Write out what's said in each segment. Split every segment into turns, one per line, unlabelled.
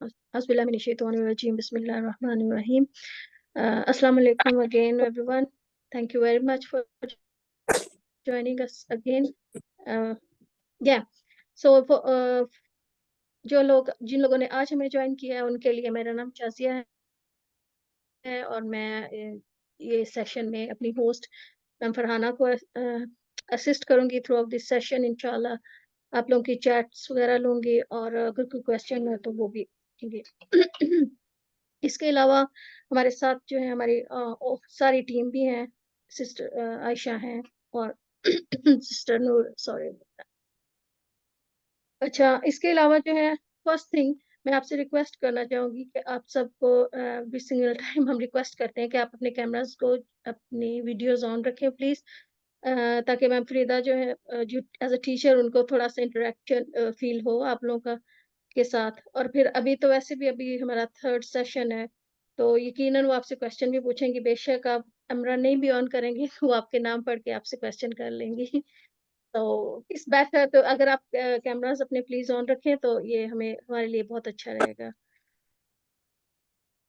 Auzubillahiminash-shaytanir-rajim. Bismillahir-rahmanir-rahim. Assalamu alaikum again, everyone. Thank you very much for joining us again. Yeah. So जिन लोगों ने आज हमें join किया है उनके लिए मेरा नाम शाजिया है और मैं ये सेशन में अपनी होस्ट मैम फरहाना को असिस्ट करूंगी थ्रू आउट दिस सेशन इंशाल्लाह। आप लोगों की चैट्स वगैरह लूंगी और अगर कोई क्वेश्चन है तो वो भी देंगे। इसके अलावा हमारे साथ जो है हमारी सारी टीम भी है। सिस्टर आयशा हैं और सिस्टर नूर, सॉरी। अच्छा, इसके अलावा जो है फर्स्ट थिंग मैं आपसे रिक्वेस्ट करना चाहूँगी कि आप सबको एवरी सिंगल टाइम हम रिक्वेस्ट करते हैं कि आप अपने कैमरास को अपनी वीडियोस ऑन रखें प्लीज़, ताकि मैम फरीदा जो है जो एज अ टीचर उनको थोड़ा सा इंटरेक्शन फील हो आप लोगों का के साथ। और फिर अभी तो वैसे भी अभी हमारा थर्ड सेशन है तो यकीनन वो आपसे क्वेश्चन भी पूछेंगी। बेशक आप कैमरा नहीं भी ऑन करेंगे तो वो आपके नाम पढ़ के आपसे क्वेश्चन कर लेंगी। तो इस बेहतर तो अगर आप कैमरास अपने प्लीज ऑन रखें तो ये हमारे लिए बहुत अच्छा रहेगा।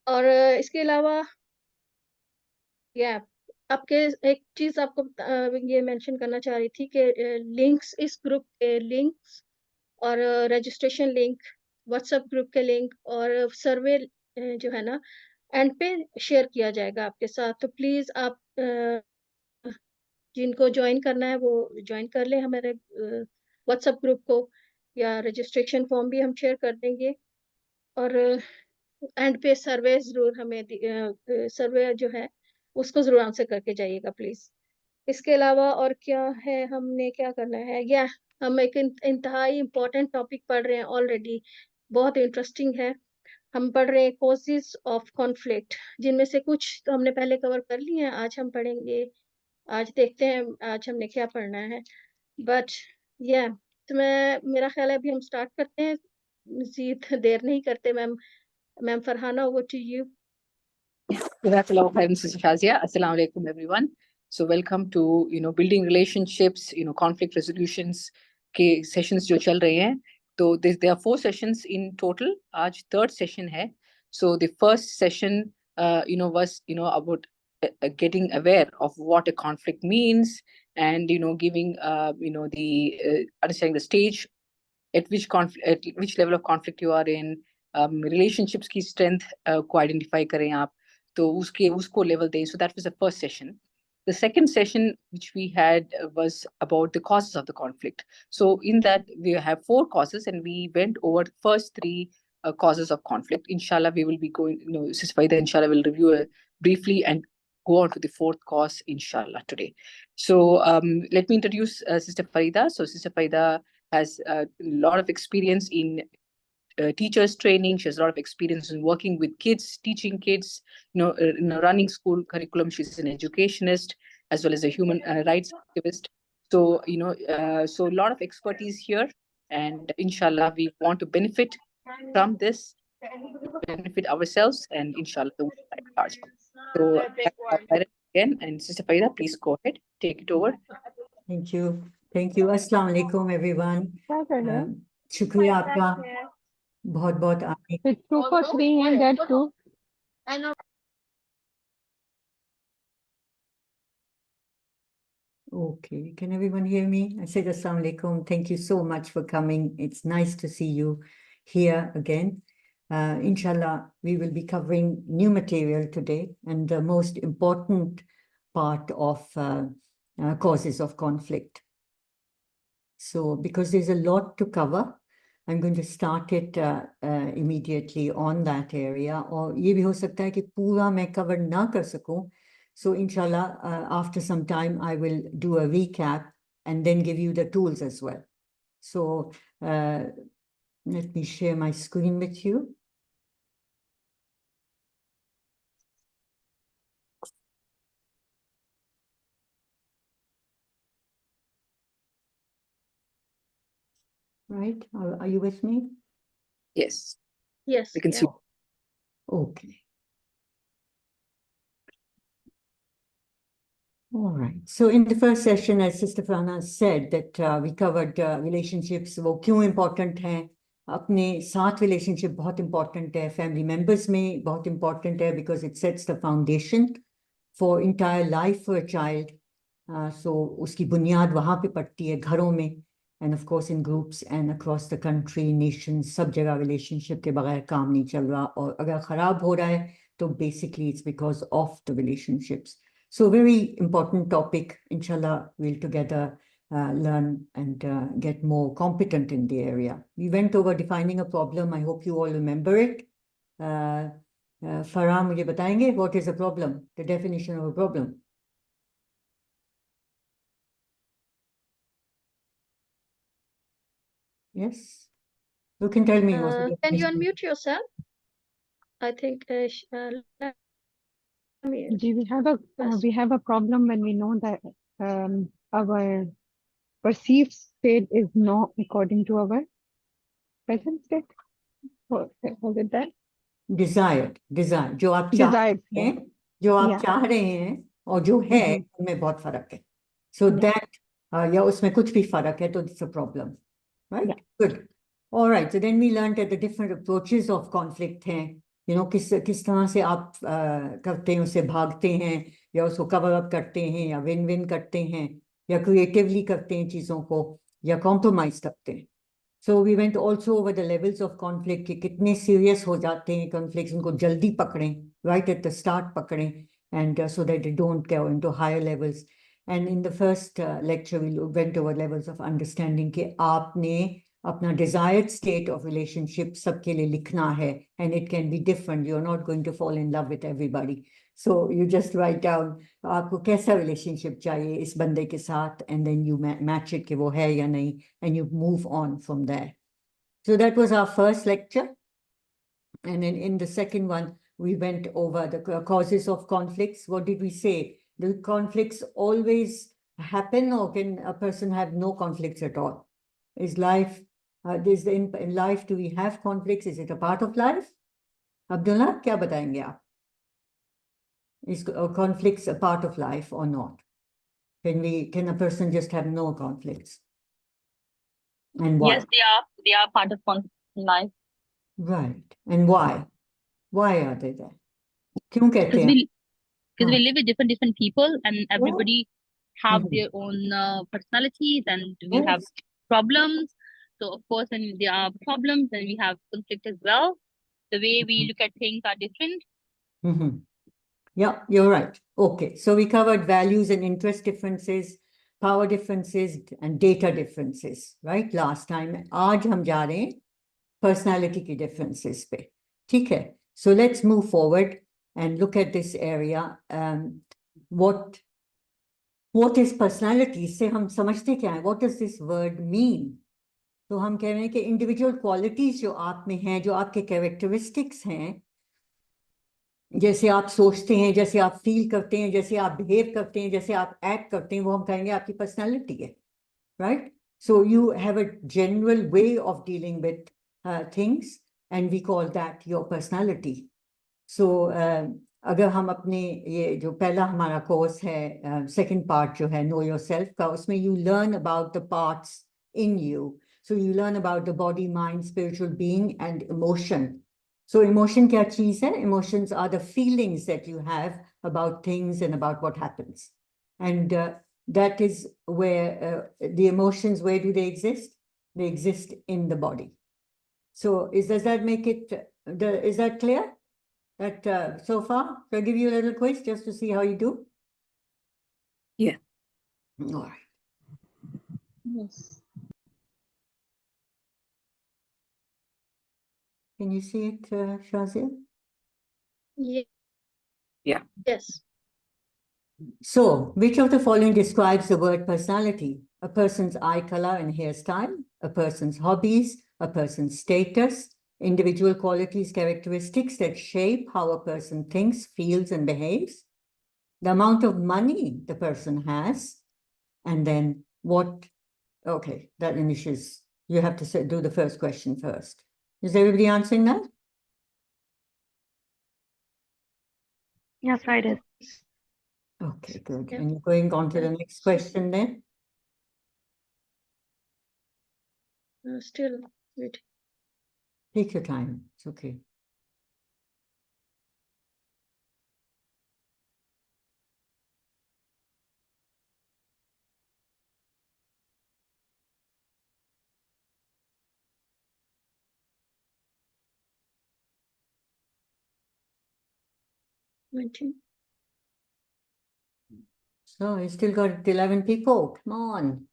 और इसके अलावा या आपके एक चीज आपको ये मेंशन करना चाह रही थी कि लिंक्स, इस ग्रुप के लिंक्स और रजिस्ट्रेशन लिंक, व्हाट्सएप ग्रुप के लिंक और सर्वे जो है ना एंड पे शेयर किया जाएगा आपके साथ। तो प्लीज आप जिनको ज्वाइन करना है वो ज्वाइन कर ले हमारे व्हाट्सएप ग्रुप को, या रजिस्ट्रेशन फॉर्म भी हम शेयर कर देंगे। और एंड पे सर्वे जरूर हमें सर्वे जो है उसको जरूर आंसर करके जाइएगा प्लीज। इसके अलावा और क्या है, हमने क्या करना है, या हम एक इंतहाई इम्पोर्टेंट टॉपिक पढ़ रहे हैं ऑलरेडी, बहुत इंटरेस्टिंग है। हम पढ़ रहे हैं कॉजेज ऑफ कॉन्फ्लिक्ट, जिनमें से कुछ तो हमने पहले कवर कर लिए हैं, आज हम पढ़ेंगे। आज देखते हैं आज हमने क्या पढ़ना है। बट या तो मेरा ख्याल है अभी हम स्टार्ट करते हैं, मजीद देर नहीं करते। Ma'am Farhana, over to you.
Jazakallahu khairan, Sister Shazia. Assalamu alaikum, everyone. So welcome to building relationships, conflict resolutions के sessions जो चल रहे हैं. तो there are 4 sessions in total. आज third session है. So the first session was about getting aware of what a conflict means, and giving the understanding the stage at which level of conflict you are in. Relationships की strength को identify करें आप, तो उसको level दें. So that was the first session. The second session which we had was about the causes of the conflict. So in that we have 4 causes, and we went over first 3 causes of conflict. Inshallah, we will be going, Sister Faida, inshallah, will review briefly and go on to the 4th cause, inshallah, today. So let me introduce Sister Farida. So Sister Farida has a lot of experience in teachers training. She has a lot of experience in working with kids, teaching kids, running school curriculum. She's an educationist as well as a human rights activist. So, so a lot of expertise here, and inshallah, we want to benefit from this, benefit ourselves, and inshallah, the world at large. So, again, and Sister Faida, please go ahead, take it over.
Thank you. Thank you. Assalamu alaikum, everyone. शुक्रिया आपका बहुत बहुत आने।
2 for 3 and that too.
Okay, can everyone hear me? I said assalamu alaikum. Thank you so much for coming. It's nice to see you here again. Inshallah, we will be covering new material today, and the most important part of causes of conflict. So because there's a lot to cover, I'm going to start it immediately on that area. और ये भी हो सकता है कि पूरा मैं cover ना कर सकूं. So inshallah, after some time, I will do a recap and then give you the tools as well. So let me share my screen with you. Right? Are you with me?
Yes.
Yes,
We can see.
Okay. All right. So in the first session, as Sister Farhana said, that we covered relationships, वो क्यों important हैं, अपने साथ relationship बहुत important है, family members में बहुत important है, because it sets the foundation for entire life for a child. So उसकी बुनियाद वहाँ पे पड़ती है, घरों में, and of course in groups and across the country, nation, सब जगह रिलेशनशिप के बगैर काम नहीं चल रहा, और अगर ख़राब हो रहा है तो basically it's because of the relationships. So very important topic. Inshallah, we'll together learn and get more competent in the area. We went over defining a problem. I hope you all remember it. Farah, मुझे बताएंगे what is a problem? The definition of a problem. Yes, you can tell me what's the
Can you
definition.
unmute yourself? I think let me-
We have a problem when we know that our perceived state is not according to our present state. Was it that?
Desire. जो आप चाह
Desired
रहे हैं,
state.
जो आप
Yeah.
चाह रहे हैं और जो है, उनमें बहुत फर्क है. So that या उसमें कुछ भी फर्क है तो it's a problem. Right?
Yeah.
Good. All right. So then we learned that the different approaches of conflict हैं. You know, किस तरह से आप करते हैं, उससे भागते हैं, या उसको कवर अप करते हैं, या विन विन करते हैं, या क्रिएटिवली करते हैं चीज़ों को, या कॉम्प्रोमाइज करते हैं. So we went also over the levels of conflict, कि कितने serious हो जाते हैं conflicts, उनको जल्दी पकड़ें, right at the start पकड़ें, and so that they don't go into higher levels. And in the first lecture, we went over levels of understanding कि आपने अपना desired state of relationship सबके लिए लिखना है, and it can be different. You're not going to fall in love with everybody. So you just write down आपको कैसा relationship चाहिए इस बंदे के साथ, and then you match it कि वो है या नहीं, and you move on from there. So that was our first lecture. And then in the second one, we went over the causes of conflicts. What did we say? Do conflicts always happen, or can a person have no conflicts at all? Is life, in life, do we have conflicts? Is it a part of life? Abdullah, क्या बताएंगे आप? Is conflicts a part of life or not? Can a person just have no conflicts? And why?
Yes, they are part of life.
Right. And why? Why are they there? क्यों कहते
Because
हैं?
we live with different people, and everybody have
Mhm.
their own personalities, and we have
Yes.
problems. So of course, when there are problems, then we have conflict as well. The way we look at things are different.
Mm-hmm. Yeah, you're right. Okay, so we covered values and interest differences, power differences, and data differences, right? Last time. आज हम जा रहे हैं personality की differences पे. ठीक है. So let's move forward and look at this area. What is personality? इससे हम समझते क्या है? What does this word mean? तो हम कह रहे हैं कि individual qualities जो आप में हैं, जो आपके characteristics हैं, जैसे आप सोचते हैं, जैसे आप फील करते हैं, जैसे आप बिहेव करते हैं, जैसे आप एक्ट करते हैं, वो हम कहेंगे आपकी पर्सनालिटी है, right? So you have a general way of dealing with things, and we call that your personality. So अगर हम अपने ये जो पहला हमारा कोर्स है, सेकंड पार्ट जो है नो योरसेल्फ का, उसमें you learn about the parts in you. So you learn about the body, mind, spiritual being and emotion. So emotion क्या चीज़ है? Emotions are the feelings that you have about things and about what happens. And that is where the emotions, where do they exist? They exist in the body. So does that make it, is that clear? That so far? Shall I give you a little quiz just to see how you do?
Yeah.
All right.
Yes.
Can you see it, Shazia?
Yeah. Yes.
So, which of the following describes the word personality? A person's eye color and hairstyle, a person's hobbies, a person's status, individual qualities, characteristics that shape how a person thinks, feels, and behaves, the amount of money the person has, and then what, okay, that initials, you have to do the first question first. Is everybody answering that?
Yes, I did.
Okay, good.
Yeah.
And you're going on to the next question then?
Still waiting.
Take your time. It's okay. So you still got 11 people. Come on.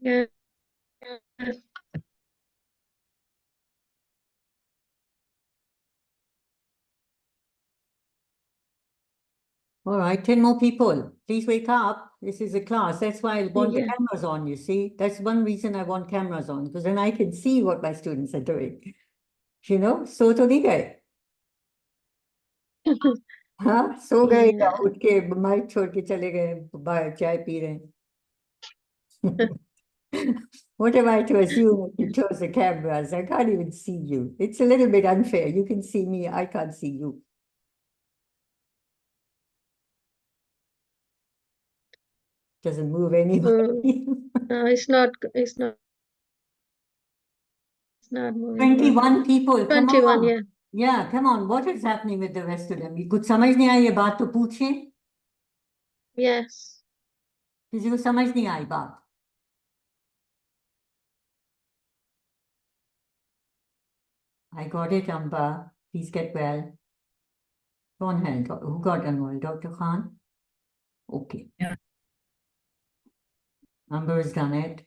Yeah.
All right, 10 more people. Please wake up. This is a class. That's why I want the
Yeah.
cameras on, you see. That's one reason I want cameras on, because then I can see what my students are doing. You know, so to nahi gaye. हाँ सो गए या
Yeah.
उठ के mic छोड़ के चले गए बाहर चाय पी रहे हैं. What am I to assume if you chose the cameras? I can't even see you. It's a little bit unfair. You can see me, I can't see you. Doesn't move anybody.
No, it's not moving.
21 people, come
21,
on.
yeah.
Yeah, come on. What is happening with the rest of them? कुछ समझ नहीं आई ये बात तो पूछे.
Yes.
किसी को समझ नहीं आई बात. I got it, Amba. Please get well. कौन है? Who got unwell? Dr. Khan? Okay.
Yeah.
Amber has done it.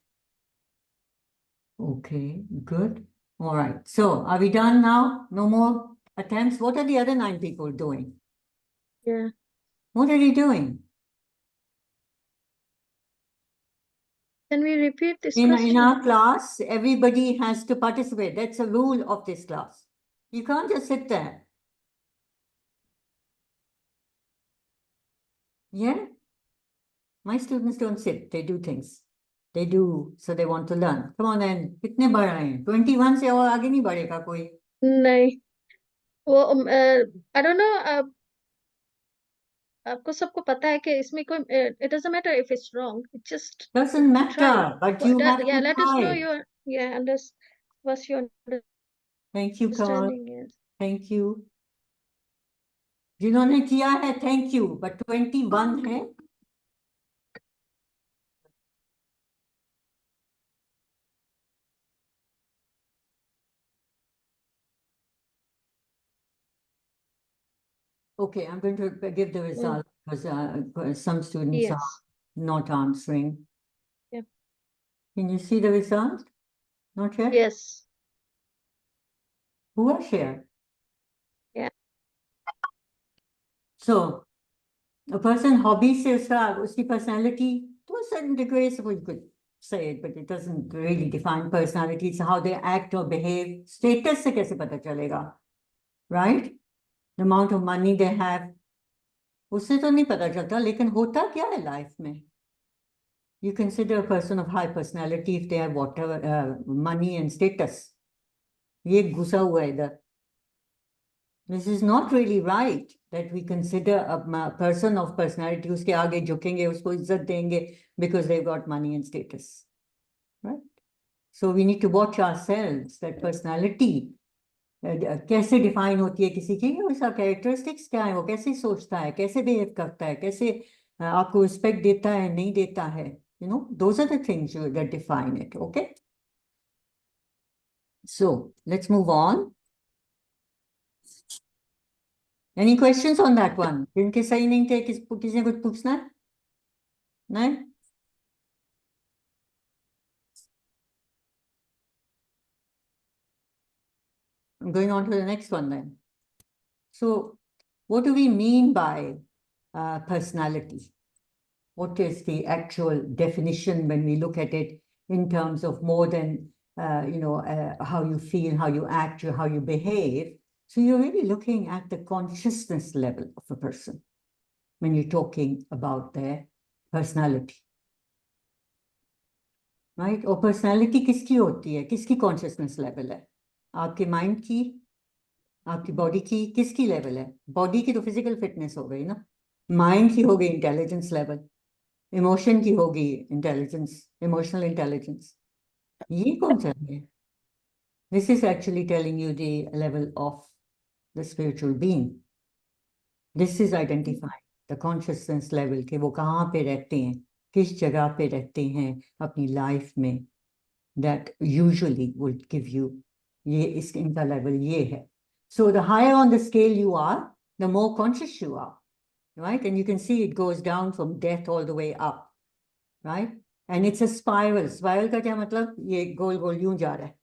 Okay, good. All right. So are we done now? No more attempts? What are the other 9 people doing?
Yeah.
What are they doing?
Can we repeat this
In
question?
our class, everybody has to participate. That's a rule of this class. You can't just sit there. Yeah? My students don't sit, they do things. They do, so they want to learn. Come on then, कितने बढ़ रहे हैं? 21 से और आगे नहीं बढ़ेगा कोई.
नहीं. वो I don't know. आपको सबको पता है कि इसमें कोई it doesn't matter if it's wrong. It just
Doesn't matter,
try.
but you have
Yeah,
to
let us know
try.
your what's your
Thank you, Carl.
understanding is.
Thank you. जिन्होंने किया है, thank you. But 21 है. Okay, I'm going to give the result because some students are
Yes.
not answering.
Yeah.
Can you see the result? Not yet?
Yes.
Who are here?
Yeah.
So, a person hobby से उसकी personality to a certain degree, so you could say it, but it doesn't really define personality. It's how they act or behave. Status से कैसे पता चलेगा? Right? The amount of money they have. उससे तो नहीं पता चलता, लेकिन होता क्या है life में? You consider a person of high personality if they have whatever money and status. ये घुसा हुआ है इधर. This is not really right that we consider a person of personality उसके आगे झुकेंगे, उसको इज्जत देंगे because they've got money and status. Right? So we need to watch ourselves, that personality कैसे define होती है किसी की, उसका characteristics क्या है, वो कैसे सोचता है, कैसे behave करता है, कैसे आपको respect देता है, नहीं देता है. You know, those are the things that define it. Okay. So let's move on. Any questions on that one? जिनके सही नहीं थे, किसी ने कुछ पूछना है? नहीं? I'm going on to the next one then. So what do we mean by personality? What is the actual definition when we look at it in terms of more than, how you feel, how you act, how you behave? So you're really looking at the consciousness level of a person when you're talking about their personality. Right? और personality किसकी होती है? किसकी consciousness level है? आपके mind की, आपकी body की, किसकी level है? Body की तो physical fitness हो गई ना? Mind की हो गई intelligence level. इमोशन की होगी इंटेलिजेंस, इमोशनल इंटेलिजेंस। ये कौन सा है? This is actually telling you the level of the spiritual being. This is identifying the consciousness level कि वो कहाँ पे रहते हैं, किस जगह पे रहते हैं अपनी लाइफ में, that usually would give you ये इस इनका level ये है. So the higher on the scale you are, the more conscious you are, right? And you can see it goes down from death all the way up, right? And it's a spiral. Spiral का क्या मतलब? ये गोल गोल यूं जा रहा है.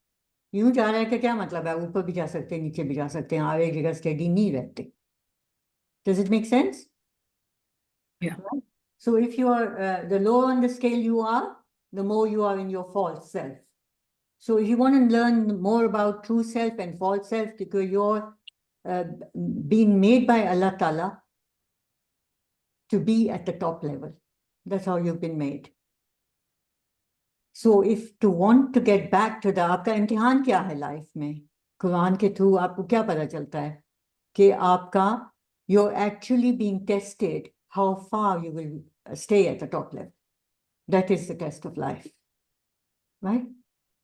यूं जा रहा है कि क्या मतलब है? ऊपर भी जा सकते हैं, नीचे भी जा सकते हैं, एक जगह स्टेडी नहीं रहते. Does it make sense?
Yeah.
So if you are the lower on the scale you are, the more you are in your false self. So if you want to learn more about true self and false self, because you're being made by Allah Ta'ala to be at the top level. That's how you've been made. So if to want to get back to the, आपका इम्तिहान क्या है life में? कुरान के through आपको क्या पता चलता है कि आपका you're actually being tested how far you will stay at the top level. That is the test of life, right?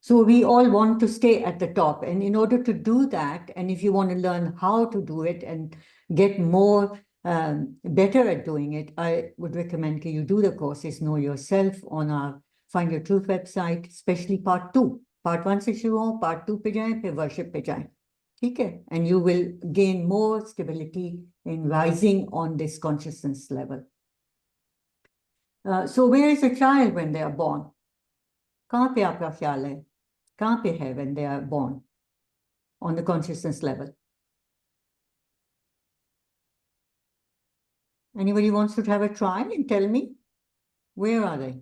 So we all want to stay at the top, and in order to do that, and if you want to learn how to do it and get more better at doing it, I would recommend that you do the courses Know Yourself on our Find Your Truth website, especially part 2. Part 1 से शुरू हो, part 2 पे जाएं, फिर worship पे जाएं. ठीक है? And you will gain more stability in rising on this consciousness level. So where is a child when they are born? कहाँ पे आपका ख्याल है? कहाँ पे है when they are born on the consciousness level? Anybody wants to have a try and tell me? Where are they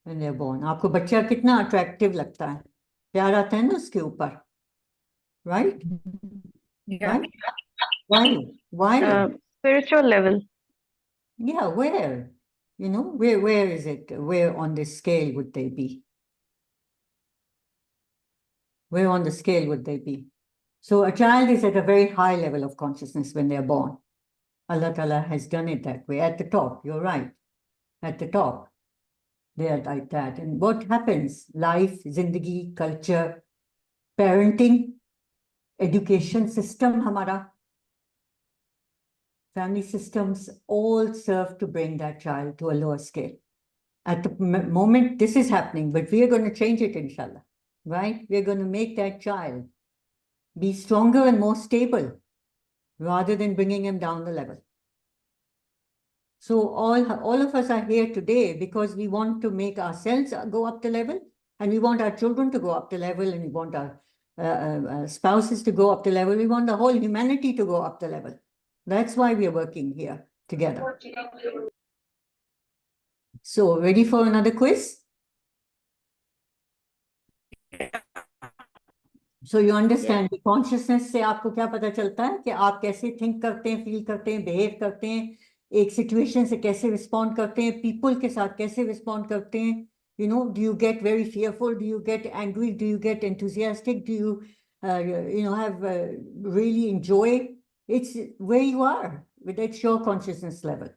when they are born? आपको बच्चा कितना attractive लगता है? प्यार आता है ना उसके ऊपर? Right?
Yeah.
Right? Why? Why?
Spiritual level.
Yeah, where? You know, where is it? Where on this scale would they be? Where on the scale would they be? So a child is at a very high level of consciousness when they're born. Allah Ta'ala has done it that way, at the top, you're right. At the top, they are like that. And what happens? Life, zindagi, culture, parenting, education system, hamara, family systems all serve to bring that child to a lower scale. At the moment this is happening, but we are going to change it, inshallah, right? We're going to make that child be stronger and more stable rather than bringing him down the level. So all of us are here today because we want to make ourselves go up the level, and we want our children to go up the level, and we want our spouses to go up the level. We want the whole humanity to go up the level. That's why we are working here together. So ready for another quiz? So you understand the consciousness से आपको क्या पता चलता है कि आप कैसे think करते हैं, feel करते हैं, behave करते हैं, एक situation से कैसे respond करते हैं, people के साथ कैसे respond करते हैं. You know, do you get very fearful? Do you get angry? Do you get enthusiastic? Do you, have really enjoy? It's where you are. That's your consciousness level.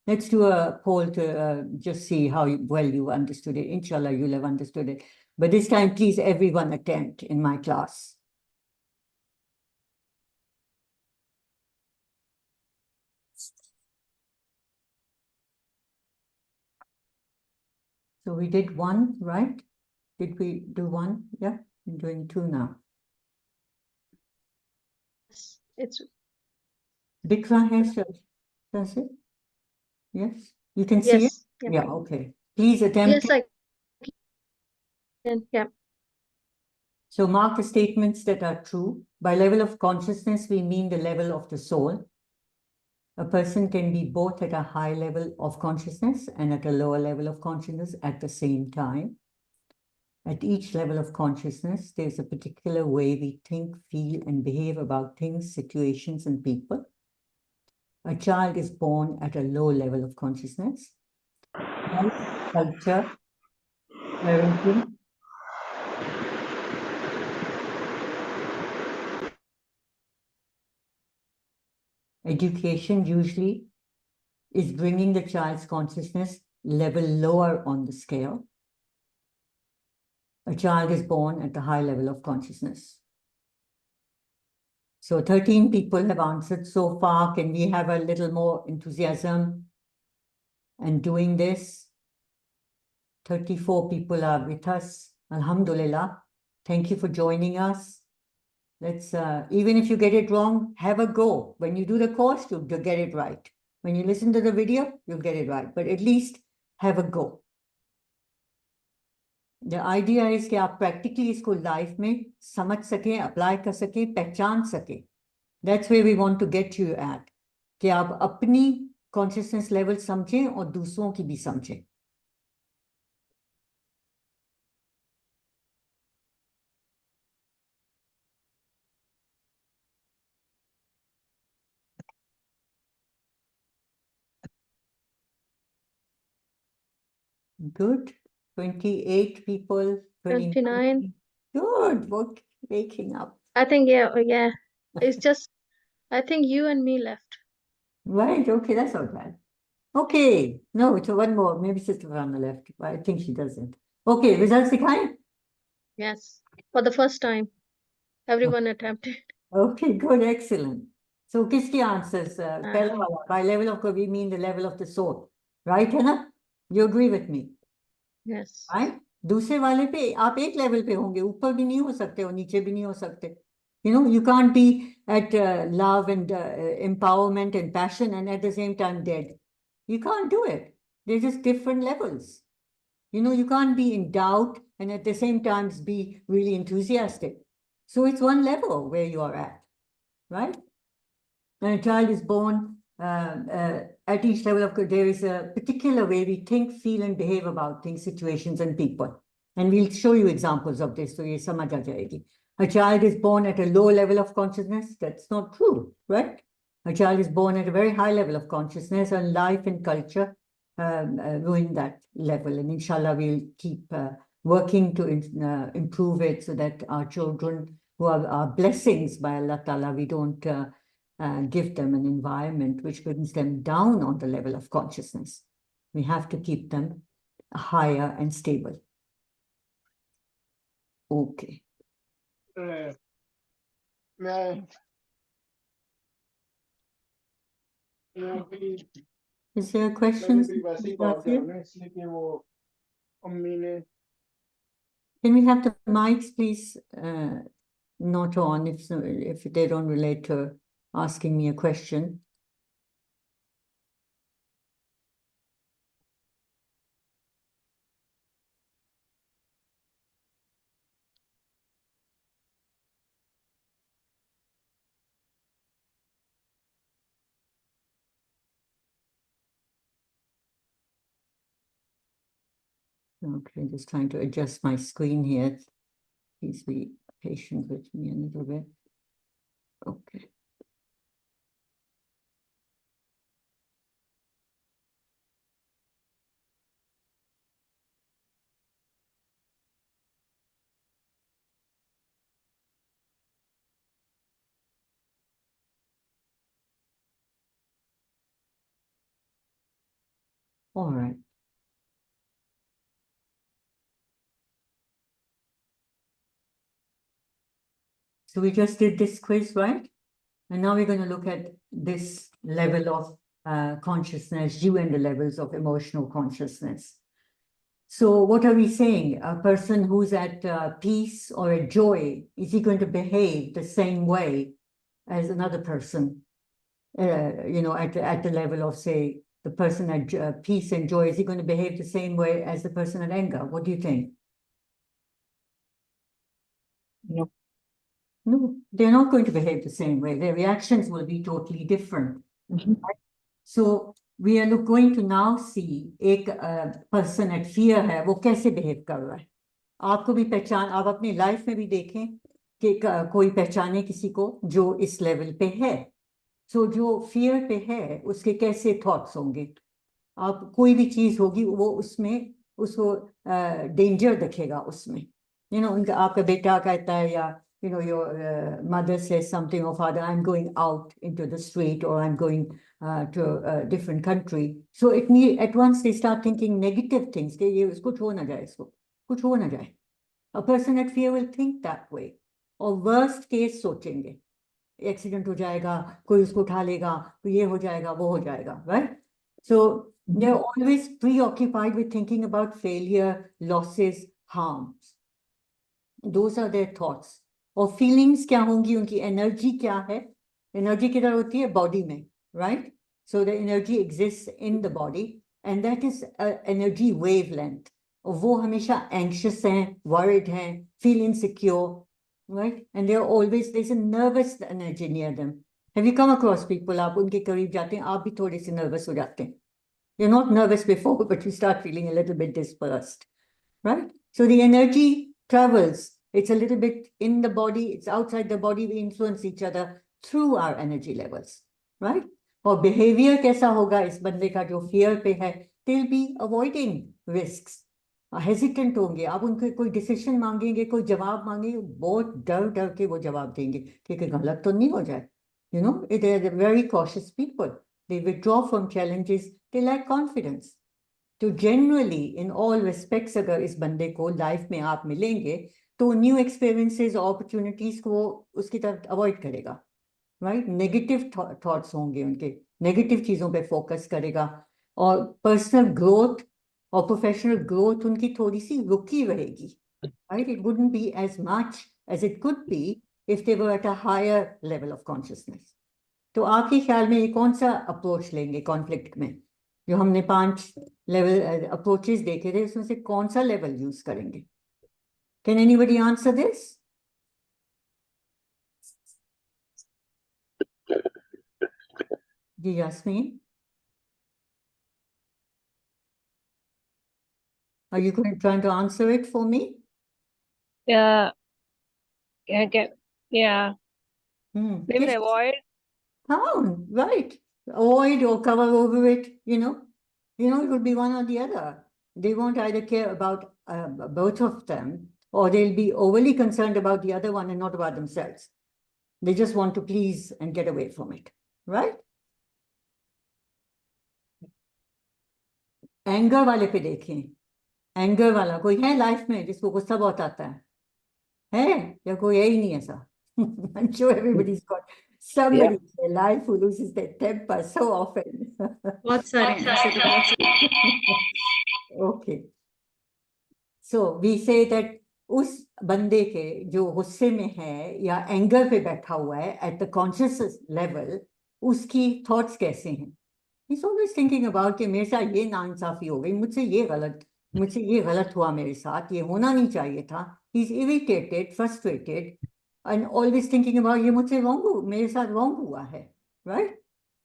Let's do a poll to just see how well you understood it. Inshallah, you'll have understood it. But this time, please, everyone attend in my class. So we did one, right? Did we do one? Yeah, I'm doing 2 now.
It's
Big one here, does it? Yes, you can see it?
yes.
Yeah, okay. Please attempt
Yes, I can. Yeah.
So mark the statements that are true. By level of consciousness, we mean the level of the soul. A person can be both at a high level of consciousness and at a lower level of consciousness at the same time. At each level of consciousness, there's a particular way we think, feel, and behave about things, situations, and people. A child is born at a low level of consciousness. Culture, parenting, education usually is bringing the child's consciousness level lower on the scale. A child is born at a high level of consciousness. So 13 people have answered so far. Can we have a little more enthusiasm and doing this? 34 people are with us. Alhamdulillah. Thank you for joining us. Let's, even if you get it wrong, have a go. When you do the course, you'll get it right. When you listen to the video, you'll get it right. But at least have a go. The idea is कि आप practically इसको life में समझ सके, apply कर सके, पहचान सके. That's where we want to get you at. कि आप अपनी consciousness level समझें और दूसरों की भी समझें. Good. 28 people.
29.
Good. Work waking up.
I think, yeah. It's just, I think you and me left.
Right. Okay, that's not bad. Okay. No, it's one more. Maybe Sister on the left. I think she doesn't. Okay, results दिखाएं?
Yes. For the first time. Everyone attempted.
Okay, good, excellent. So, किसके answers? पहला वाला, by level of we mean the level of the soul, right है ना? You agree with me,
Yes.
right? दूसरे वाले पे आप एक level पे होंगे, ऊपर भी नहीं हो सकते और नीचे भी नहीं हो सकते. You know, you can't be at love and empowerment and passion and at the same time dead. You can't do it. They're just different levels. You know, you can't be in doubt and at the same time be really enthusiastic. So it's one level where you are at, right? When a child is born, at each level of, there is a particular way we think, feel, and behave about things, situations, and people. And we'll show you examples of this, so ye samajh aa jayegi. A child is born at a low level of consciousness. That's not true, right? A child is born at a very high level of consciousness, and life and culture ruin that level. And inshallah, we'll keep working to improve it so that our children, who are blessings by Allah Ta'ala, we don't give them an environment which brings them down on the level of consciousness. We have to keep them higher and stable. Okay. Is there a question? Can we have the mics, please, not on if they don't relate to asking me a question? Okay, just trying to adjust my screen here. Please be patient with me a little bit. Okay. All right. So we just did this quiz, right? And now we're going to look at this level of consciousness, you and the levels of emotional consciousness. So what are we saying? A person who's at peace or at joy, is he going to behave the same way as another person? You know, at the level of, say, the person at peace and joy, is he going to behave the same way as the person at anger? What do you think?
No.
No, they're not going to behave the same way. Their reactions will be totally different.
Mhm.
So we are going to now see एक person at fear है, वो कैसे behave कर रहा है. आपको भी पहचान, आप अपनी लाइफ में भी देखें कि कोई पहचाने किसी को जो इस लेवल पे है. So जो fear पे है, उसके कैसे thoughts होंगे. आप कोई भी चीज होगी वो उसमें उसको danger दिखेगा उसमें. You know, आपका बेटा कहता है या your mother says something, or father, I'm going out into the street, or I'm going to a different country. So at once they start thinking negative things. Kuch ho na jaye isko, kuch ho na jaye. A person at fear will think that way. Or worst case सोचेंगे. Accident हो जाएगा, कोई उसको उठा लेगा, ये हो जाएगा, वो हो जाएगा, right? So they're always preoccupied with thinking about failure, losses, harms. Those are their thoughts. और feelings क्या होंगी, उनकी energy क्या है? Energy किधर होती है? Body में, right? So the energy exists in the body, and that is an energy wavelength. और वो हमेशा anxious हैं, worried हैं, feel insecure, right? And there's a nervous energy near them. Have you come across people, आप उनके करीब जाते हैं, आप भी थोड़े से nervous हो जाते हैं. You're not nervous before, but you start feeling a little bit dispersed, right? So the energy travels. It's a little bit in the body, it's outside the body. We influence each other through our energy levels, right? और behavior कैसा होगा इस बंदे का जो fear पे है? They'll be avoiding risks. Hesitant होंगे. आप उनके कोई decision मांगेंगे, कोई जवाब मांगेंगे, बहुत डर के वो जवाब देंगे कि गलत तो नहीं हो जाए. You know, they're very cautious people. They withdraw from challenges. They lack confidence. तो generally, in all respects, अगर इस बंदे को life में आप मिलेंगे, तो new experiences, opportunities को उसकी तरफ avoid करेगा, right? Negative thoughts होंगे उनके, negative चीजों पे focus करेगा, और personal growth और professional growth उनकी थोड़ी सी रुकी रहेगी, right? It wouldn't be as much as it could be if they were at a higher level of consciousness. तो आपके ख्याल में ये कौन सा अप्रोच लेंगे कॉन्फ्लिक्ट में? जो हमने 5 लेवल अप्रोचेस देखे थे, उसमें से कौन सा लेवल यूज करेंगे? Can anybody answer this? जी Yasmin, are you trying to answer it for me?
Yeah. Yeah. They will avoid.
Oh, right. Avoid or cover over it, you know, it would be one or the other. They won't either care about both of them, or they'll be overly concerned about the other one and not about themselves. They just want to please and get away from it, right? Anger वाले पे देखें. Anger वाला कोई है life में जिसको गुस्सा बहुत आता है या कोई है ही नहीं ऐसा? I'm sure everybody's got somebody in their life who loses their temper so often.
बहुत सारे हैं ऐसे तो बहुत सारे.
Okay. So we say that उस बंदे के जो गुस्से में है या एंगर पे बैठा हुआ है at the conscious level, उसकी thoughts कैसे हैं? He's always thinking about कि मेरे साथ ये नाइंसाफी हो गई, मुझसे ये गलत हुआ मेरे साथ, ये होना नहीं चाहिए था. He's irritated, frustrated, and always thinking about ये मुझसे मेरे साथ wrong हुआ है, right?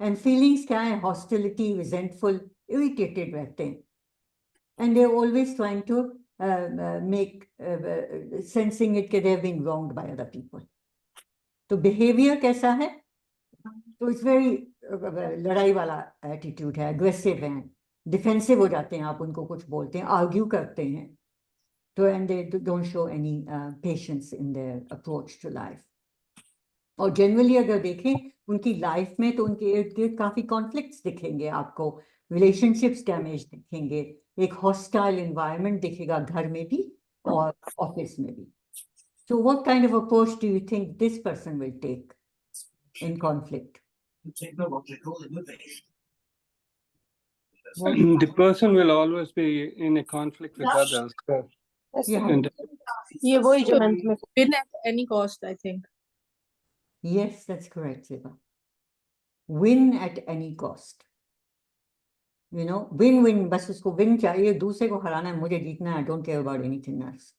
And feelings क्या है? Hostility, resentful, irritated रहते हैं. And they're always trying to make sensing it that they've been wronged by other people. तो behavior कैसा है? तो it's very लड़ाई वाला attitude है, aggressive हैं, defensive हो जाते हैं, आप उनको कुछ बोलते हैं, argue करते हैं, तो and they don't show any patience in their approach to life. और generally अगर देखें उनकी life में तो उनके इर्द गिर्द काफी conflicts दिखेंगे आपको, relationships damage दिखेंगे, एक hostile environment दिखेगा घर में भी और office में भी. So what kind of approach do you think this person will take in conflict?
The person will always be in a conflict with others.
Yeah.
And
ये वही जो win at any cost, I think.
Yes, that's correct, Siva. Win at any cost. You know, win-win, बस उसको win चाहिए, दूसरे को हराना है, मुझे जीतना है, I don't care about anything else.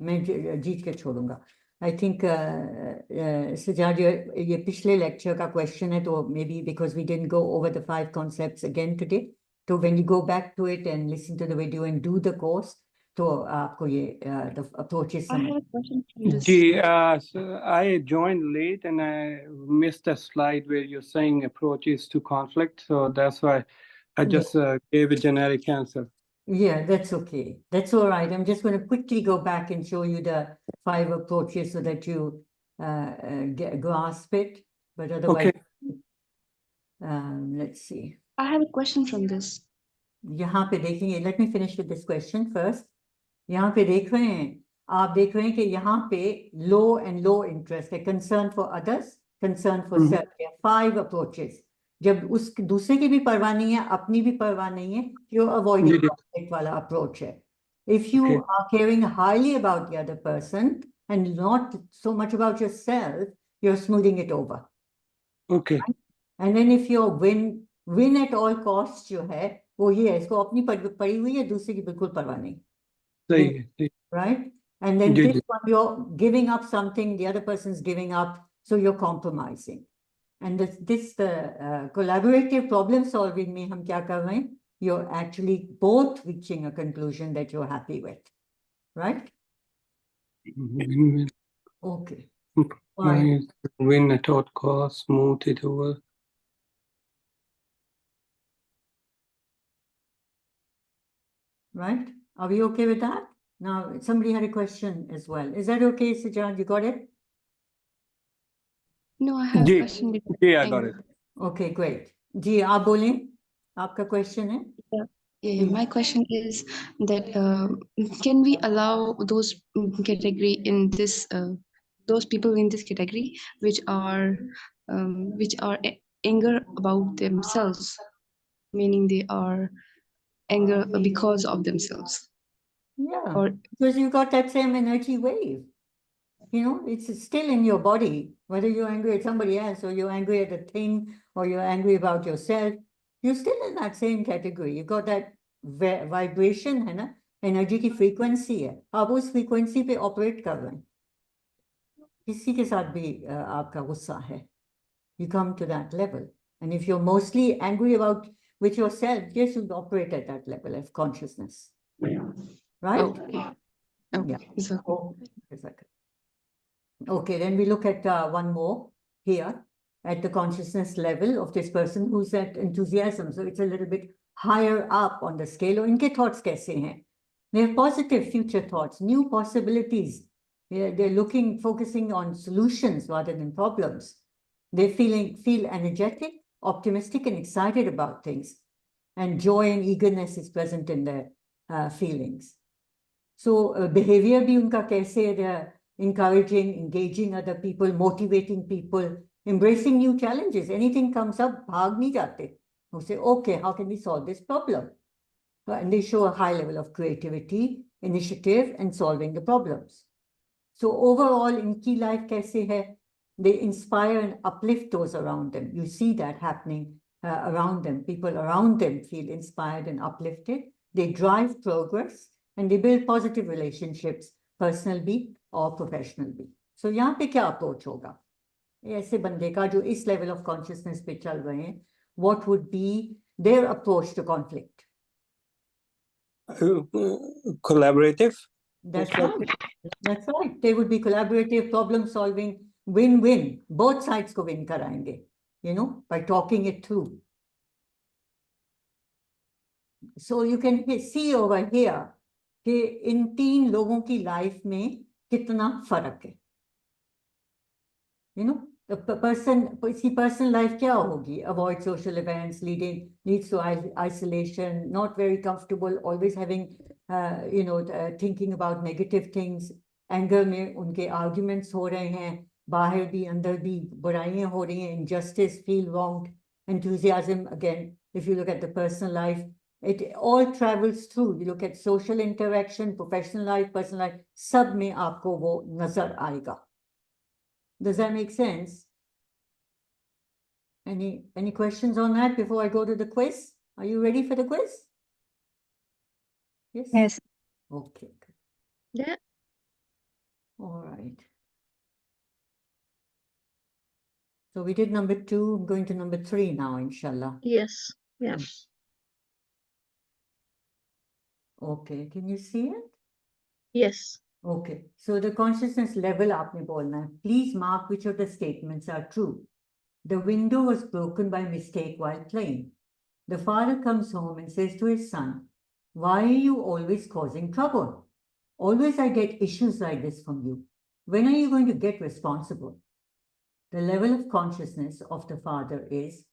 मैं जीत के छोड़ूंगा. I think Sajad, ये पिछले lecture का question है, तो maybe because we didn't go over the 5 concepts again today, so when you go back to it and listen to the video and do the course, तो आपको ये the approaches
I have a question from this.
so I joined late and I missed a slide where you're saying approaches to conflict. So that's why I just gave a generic answer.
Yeah, that's okay. That's all right. I'm just going to quickly go back and show you the 5 approaches so that you grasp it. But otherwise, let's see.
I have a question from this.
यहाँ पे देखेंगे, let me finish with this question first. यहाँ पे देख रहे हैं, आप देख रहे हैं कि यहाँ पे low and low interest है, concern for others, concern for self. 5 approaches. जब उस दूसरे की भी परवाह नहीं है, अपनी भी परवाह नहीं है, you're avoiding conflict वाला approach है. If you are caring highly about the other person and not so much about yourself, you're smoothing it over.
Okay.
Right? And then if your win at all costs जो है, वो ये है, इसको अपनी पड़ी हुई है, दूसरे की बिल्कुल परवाह नहीं.
सही है.
Right? And then this one, you're giving up something, the other person's giving up, so you're compromising. And this collaborative problem solving में हम क्या कर रहे हैं? You're actually both reaching a conclusion that you're happy with. Right?
Win-win.
Okay.
Win at all costs, smooth it over.
Right? Are we okay with that? Now, somebody had a question as well. Is that okay, Sajad? You got it?
No, I have a question.
Yeah, I got it.
Okay, great. जी, आप बोलें. आपका question है?
Yeah, my question is that can we allow those category in this those people in this category which are anger about themselves, meaning they are anger because of themselves?
Yeah,
Or
because you got that same energy wave. You know, it's still in your body, whether you're angry at somebody else or you're angry at a thing or you're angry about yourself, you're still in that same category. You got that vibration, है ना? Energy की frequency है. आप उस frequency पे operate कर रहे हैं. किसी के साथ भी आपका गुस्सा है. You come to that level. And if you're mostly angry about with yourself, yes, you operate at that level of consciousness. Right?
okay.
Yeah.
So,
Okay, then we look at one more here at the consciousness level of this person who's at enthusiasm. So it's a little bit higher up on the scale. और इनके thoughts कैसे हैं? They have positive future thoughts, new possibilities. They're focusing on solutions rather than problems. They feel energetic, optimistic, and excited about things. And joy and eagerness is present in their feelings. So behavior भी उनका कैसे है? They're encouraging, engaging other people, motivating people, embracing new challenges. Anything comes up, भाग नहीं जाते. They say, okay, how can we solve this problem? And they show a high level of creativity, initiative, and solving the problems. So overall, इनकी life कैसे है? They inspire and uplift those around them. You see that happening around them. People around them feel inspired and uplifted. They drive progress and they build positive relationships, personal भी और professional भी. So यहाँ पे क्या approach होगा? ऐसे बंदे का जो इस level of consciousness पे चल रहे हैं, what would be their approach to conflict?
Collaborative.
That's right. That's right. They would be collaborative, problem solving, win-win. Both sides को win कराएंगे, you know, by talking it through. So you can see over here कि इन 3 लोगों की life में कितना फर्क है. You know, the personal life क्या होगी? Avoid social events, leads to isolation, not very comfortable, always having, thinking about negative things. Anger में उनके arguments हो रहे हैं, बाहर भी अंदर भी बुराइयां हो रही हैं, injustice, feel wronged. Enthusiasm, again, if you look at the personal life, it all travels through. You look at social interaction, professional life, personal life, सब में आपको वो नजर आएगा. Does that make sense? Any questions on that before I go to the quiz? Are you ready for the quiz? Yes?
yes.
Okay.
Yeah.
All right. So we did number 2. I'm going to number 3 now, inshallah.
Yes. Yeah.
Okay. Can you see it?
Yes.
Okay. So the consciousness level आपने बोलना है. Please mark which of the statements are true. The window was broken by mistake while playing. The father comes home and says to his son, "Why are you always causing trouble? Always I get issues like this from you. when are you going to get responsible? The level of consciousness of the father is,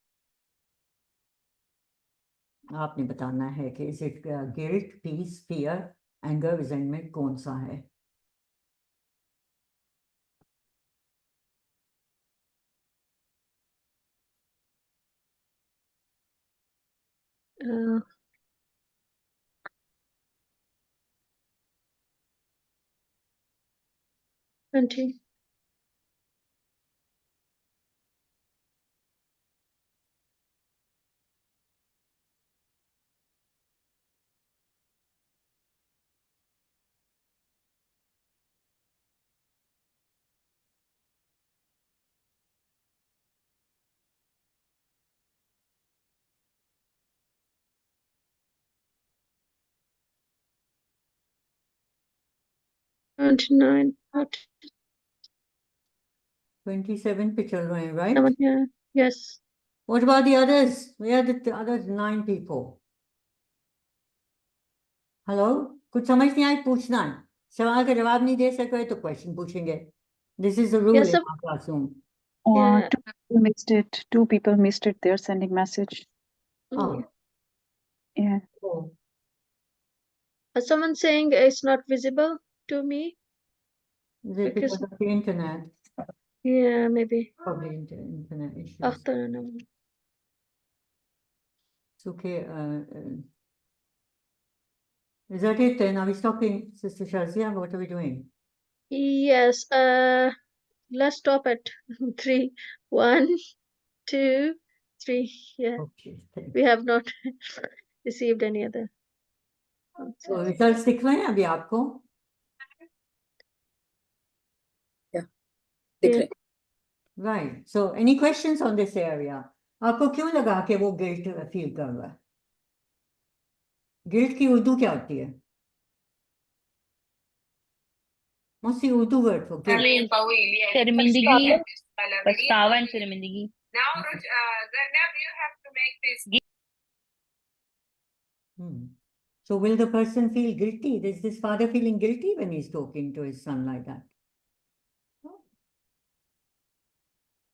आपने बताना है कि is it guilt, peace, fear, anger, resentment, कौन सा है?
Auntie. And 9,
27 पे चल रहे हैं, right?
7, yeah, yes.
What about the others? Where are the other 9 people? Hello? कुछ समझ नहीं आई, पूछना है. सवाल का जवाब नहीं दे सके तो क्वेश्चन पूछेंगे. This is the rule
Yes,
in our classroom.
Yeah.
Two people missed it. Two people missed it. They're sending message.
Oh.
Yeah.
Oh.
Someone saying it's not visible to me.
Is it because of the internet?
Yeah, maybe.
Probably internet issues.
After no.
It's okay. Is that it then? Are we stopping, Sister Shazia? What are we doing?
Yes. Let's stop at 3. 1, 2, 3. Yeah.
Okay. Thank
We
you.
have not received any other.
So results दिख रहे हैं अभी आपको?
Yeah. दिख रहे हैं.
Right. So any questions on this area? आपको क्यों लगा कि वो guilt feel कर रहा है? Guilt की उर्दू क्या होती है? What's the Urdu word for guilt?
शर्मिंदगी, पछतावा and शर्मिंदगी.
Now, Zainab, you have to make this.
So will the person feel guilty? Is this father feeling guilty when he's talking to his son like that?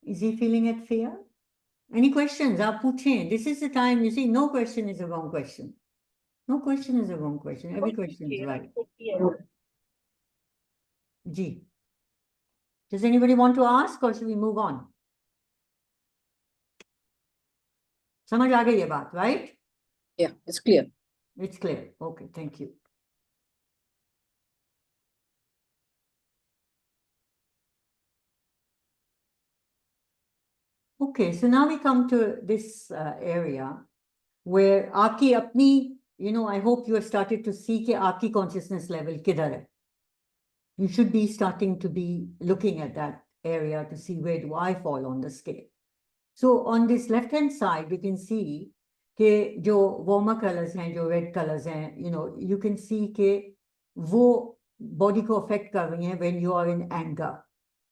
Is he feeling at fear? Any questions? Aap पूछें. This is the time, you see, no question is a wrong question. No question is a wrong question. Every question is right. Ji. Does anybody want to ask or should we move on? समझ आ गई ये बात, right?
Yeah, it's clear.
It's clear. Okay, thank you. Okay, so now we come to this area where आपकी अपनी, you know, I hope you have started to see कि आपकी consciousness level किधर है. You should be starting to be looking at that area to see where do I fall on the scale. So on this left-hand side, we can see कि जो warmer colors हैं, जो red colors हैं, you know, you can see कि वो body को affect कर रही हैं when you are in anger.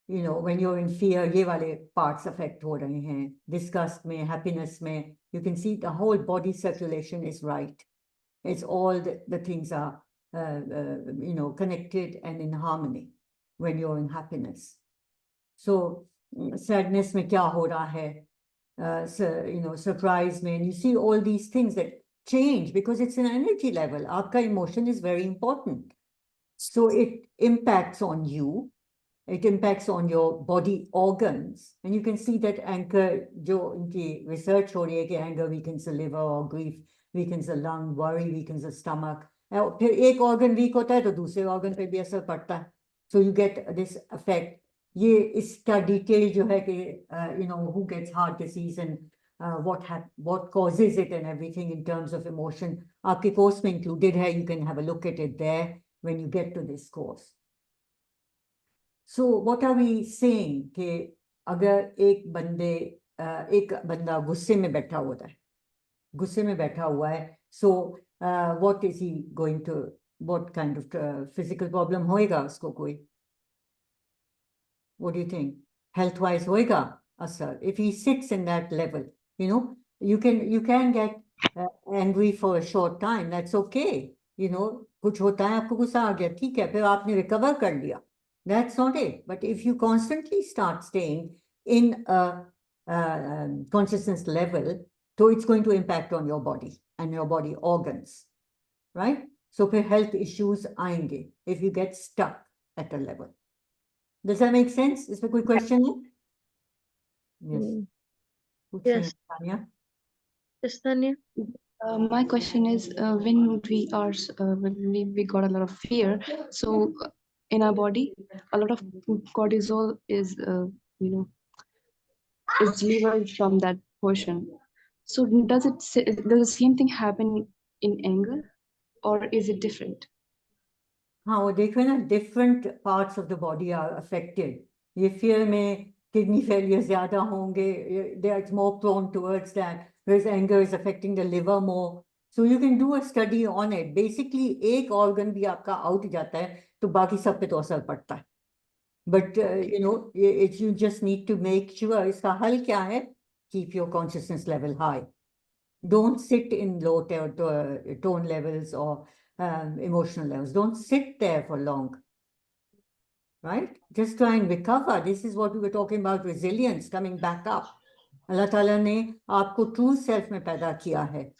You know, when you're in fear, ये वाले parts affect हो रहे हैं. Disgust में, happiness में, you can see the whole body circulation is right. It's all the things are, you know, connected and in harmony when you're in happiness. So sadness में क्या हो रहा है? So, you know, surprise में, you see all these things that change because it's an energy level. आपका emotion is very important. So it impacts on you. It impacts on your body organs. And you can see that anger, जो इनकी research हो रही है कि anger weakens the liver or grief weakens the lung, worry weakens the stomach. फिर एक organ weak होता है तो दूसरे organ पे भी असर पड़ता है. So you get this effect. ये इसका detail जो है कि, you know, who gets heart disease and what causes it and everything in terms of emotion. आपके course में included है. You can have a look at it there when you get to this course. So what are we saying कि अगर एक बंदा गुस्से में बैठा हुआ है, so what is he going to, what kind of physical problem होएगा उसको कोई? What do you think? Health wise होएगा असर? If he sits in that level, you know, you can get angry for a short time. That's okay. You know, कुछ होता है आपको गुस्सा आ गया, ठीक है, फिर आपने recover कर लिया. That's not it. But if you constantly start staying in a consciousness level, so it's going to impact on your body and your body organs, right? So फिर health issues आएंगे if you get stuck at a level. Does that make sense? इसमें कोई question है? Yes.
Yes.
Tanya?
Yes, Tanya.
My question is, when we got a lot of fear, so in our body, a lot of cortisol is, is delivered from that portion. So does the same thing happen in anger, or is it different?
हाँ वो देखो ना different parts of the body are affected. ये fear में kidney failure ज़्यादा होंगे, they are more prone towards that. Whereas anger is affecting the liver more. So you can do a study on it. Basically एक organ भी आपका out जाता है तो बाकी सब पे तो असर पड़ता है. But you know, you just need to make sure इसका हल क्या है? Keep your consciousness level high. Don't sit in low tone levels or emotional levels. Don't sit there for long, right? Just try and recover. This is what we were talking about, resilience, coming back up. Allah Ta'ala ne aapko true self mein paida kiya hai.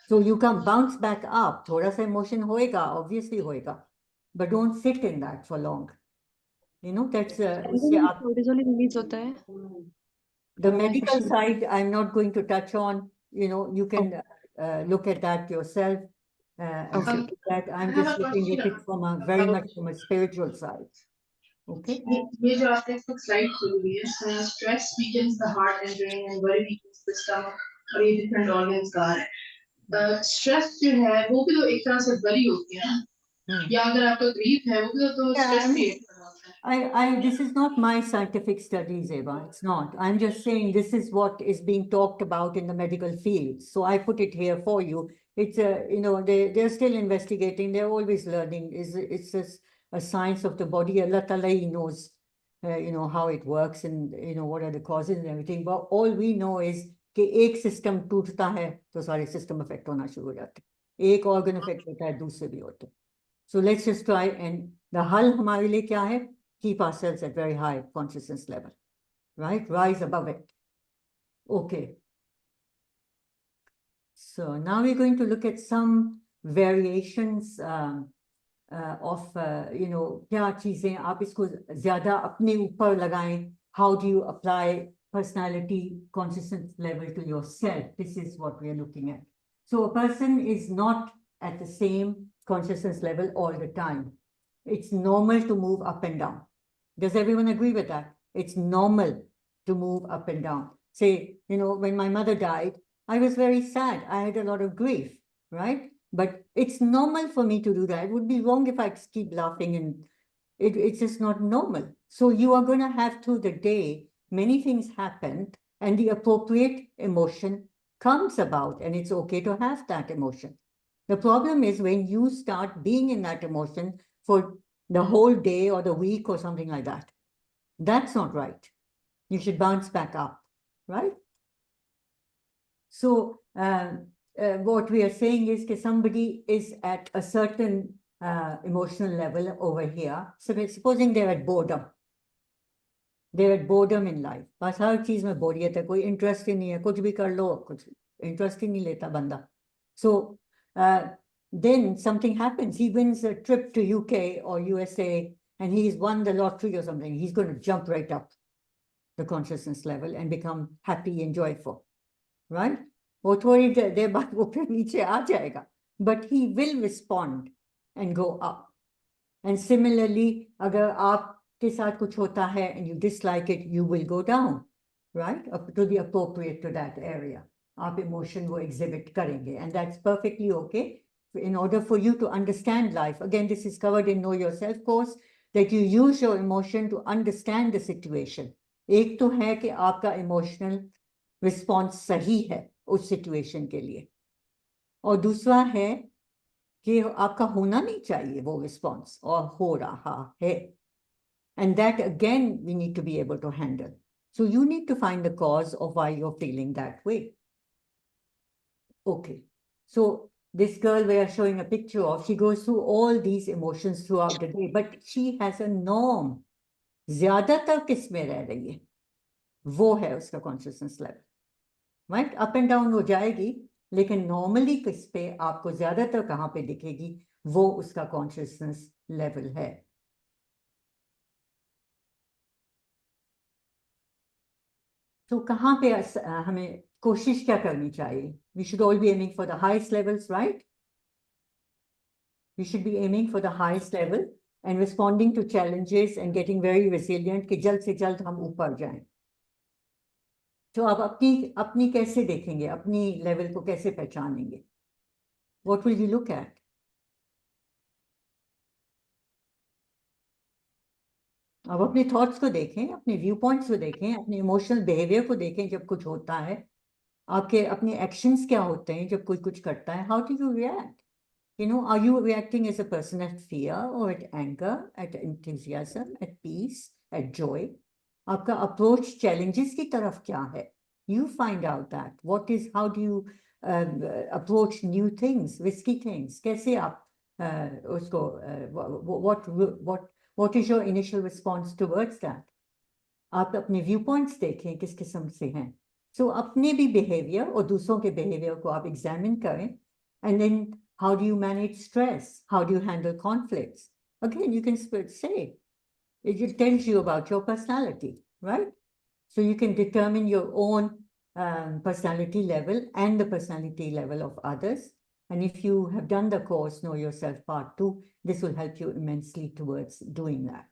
So you can bounce back up. Thoda sa emotion hoega, obviously hoega. But don't sit in that for long. You know, that's...
cortisol release hota hai?
The medical side, I'm not going to touch on. You know, you can look at that yourself. And see that I'm just looking at it from a very much from a spiritual side. Okay.
ये जो आपने एक slide खोली है, stress weakens the heart and brain and worry weakens the stomach और ये different organs का है. Stress जो है वो भी तो एक तरह से worry होती है ना, या अगर आपको grief है वो भी तो stress create कर रहा है.
This is not my scientific studies, Eva. It's not. I'm just saying this is what is being talked about in the medical field. So I put it here for you. It's you know, they're still investigating. They're always learning. It's just a science of the body. Allah Ta'ala knows, you know, how it works and, you know, what are the causes and everything. But all we know is कि एक system टूटता है तो सारे system affect होना शुरू हो जाते हैं. एक organ affect होता है दूसरे भी होते हैं. So let's just try and the हल हमारे लिए क्या है? Keep ourselves at very high consciousness level, right? Rise above it. Okay. So now we're going to look at some variations of, you know, क्या चीजें आप इसको ज़्यादा अपने ऊपर लगाएं. How do you apply personality consciousness level to yourself? This is what we are looking at. So a person is not at the same consciousness level all the time. It's normal to move up and down. Does everyone agree with that? It's normal to move up and down. Say, you know, when my mother died, I was very sad. I had a lot of grief, right? But it's normal for me to do that. It would be wrong if I keep laughing and it's just not normal. So you are going to have through the day, many things happen and the appropriate emotion comes about and it's okay to have that emotion. The problem is when you start being in that emotion for the whole day or the week or something like that. That's not right. You should bounce back up, right? So what we are saying is that somebody is at a certain emotional level over here. So supposing they're at boredom. They're at boredom in life. बस हर चीज में बोरियत है, कोई interest ही नहीं है, कुछ भी कर लो, कुछ इंटरेस्ट ही नहीं लेता बंदा. So then something happens. He wins a trip to UK or USA and he's won the lottery or something. He's going to jump right up the consciousness level and become happy and joyful, right? वो थोड़ी देर बाद वो फिर नीचे आ जाएगा. But he will respond and go up. And similarly, अगर आपके साथ कुछ होता है and you dislike it, you will go down, right? Up to the appropriate to that area. आप emotion वो exhibit करेंगे. And that's perfectly okay. In order for you to understand life, again, this is covered in Know Yourself course, that you use your emotion to understand the situation. एक तो है कि आपका emotional response सही है उस situation के लिए. और दूसरा है कि आपका होना नहीं चाहिए वो response और हो रहा है. And that again, we need to be able to handle. So you need to find the cause of why you're feeling that way. Okay. So this girl we are showing a picture of, she goes through all these emotions throughout the day, but she has a norm ज्यादातर किस में रह रही है, वो है उसका consciousness level, right? Up and down हो जाएगी, लेकिन नॉर्मली किस पे आपको ज्यादातर कहाँ पे दिखेगी, वो उसका कॉन्शियसनेस लेवल है। तो कहाँ पे हमें कोशिश क्या करनी चाहिए? We should all be aiming for the highest levels, right? We should be aiming for the highest level and responding to challenges and getting very resilient कि जल्द से जल्द हम ऊपर जाएं। तो अब अपनी कैसे देखेंगे, अपनी लेवल को कैसे पहचानेंगे? What will you look at? अब अपने थॉट्स को देखें, अपने व्यू पॉइंट्स को देखें, अपने इमोशनल बिहेवियर को देखें जब कुछ होता है, आपके अपने एक्शंस क्या होते हैं जब कोई कुछ करता है, how do you react? You know, are you reacting as a person at fear or at anger, at enthusiasm, at peace, at joy? आपका approach challenges की तरफ क्या है? You find out that. How do you approach new things, risky things? कैसे आप उसको what is your initial response towards that? आप अपने viewpoints देखें किस किस्म से हैं. So अपने भी behavior और दूसरों के behavior को आप examine करें, and then how do you manage stress? How do you handle conflicts? Again, you can say, it tells you about your personality, right? So you can determine your own personality level and the personality level of others. And if you have done the course, Know Yourself Part 2, this will help you immensely towards doing that.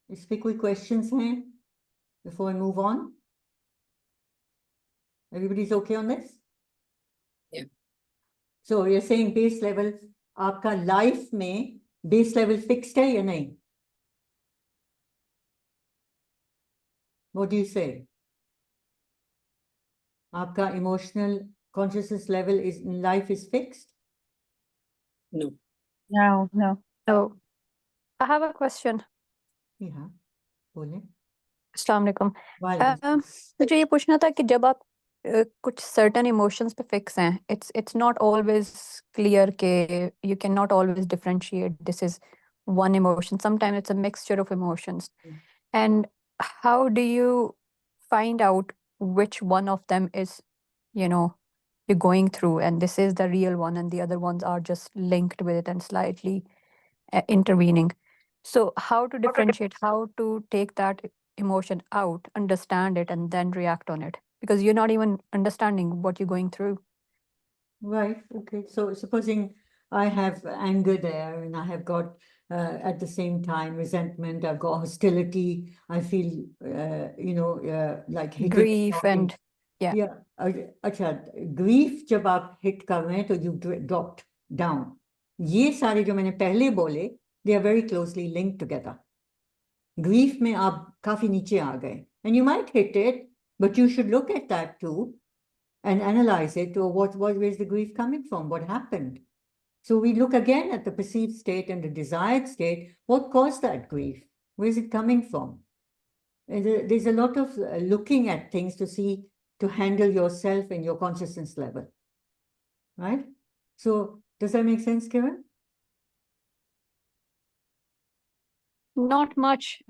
Is there any questions here before I move on? Everybody's okay on this?
Yeah.
So you're saying base level, आपका life में base level fixed है या नहीं? What do you say? आपका emotional consciousness level in life is fixed?
No.
No, no.
So I have a question.
Yeah, बोले.
अस्सलाम वालेकुम।
वालेकुम.
मुझे ये पूछना था कि जब आप कुछ certain emotions पे fix हैं, it's not always clear कि you cannot always differentiate this is one emotion. Sometimes it's a mixture of emotions. And how do you find out which one of them is, you know, you're going through and this is the real one and the other ones are just linked with it and slightly intervening? So how to differentiate, how to take that emotion out, understand it, and then react on it? Because you're not even understanding what you're going through.
Right, okay. So supposing I have anger there and I have got at the same time resentment, I've got hostility, I feel, like hitting.
Grief and, yeah.
Yeah, अच्छा, grief जब आप hit कर रहे हैं तो you dropped down. ये सारे जो मैंने पहले बोले, they are very closely linked together. Grief में आप काफी नीचे आ गए. And you might hit it, but you should look at that too and analyze it, or where's the grief coming from? What happened? So we look again at the perceived state and the desired state. What caused that grief? Where is it coming from? And there's a lot of looking at things to handle yourself and your consciousness level, right? So does that make sense, Kiran?
Not much.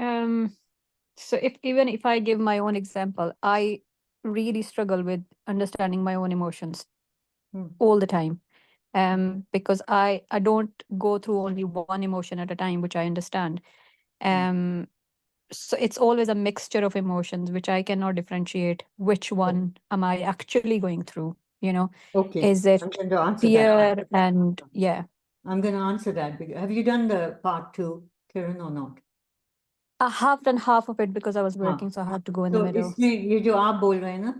So even if I give my own example, I really struggle with understanding my own emotions all the time. Because I don't go through only one emotion at a time, which I understand. So it's always a mixture of emotions, which I cannot differentiate which one am I actually going through, you know?
Okay.
Is it
I'm going to answer
fear
that.
and, yeah.
I'm going to answer that. Have you done the part 2, Kiran, or not?
I have done half of it because I was working, so I had to go in the middle.
इसमें ये जो आप बोल रहे हैं ना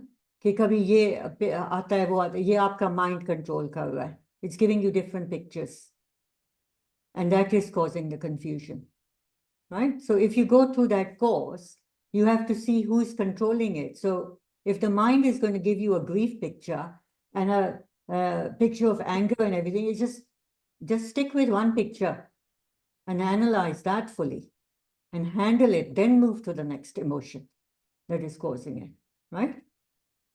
कि कभी ये आता है वो आता है, ये आपका mind control कर रहा है. It's giving you different pictures. And that is causing the confusion. Right? So if you go through that course, you have to see who is controlling it. So if the mind is going to give you a grief picture and a picture of anger and everything, you just stick with one picture and analyze that fully and handle it, then move to the next emotion that is causing it, right?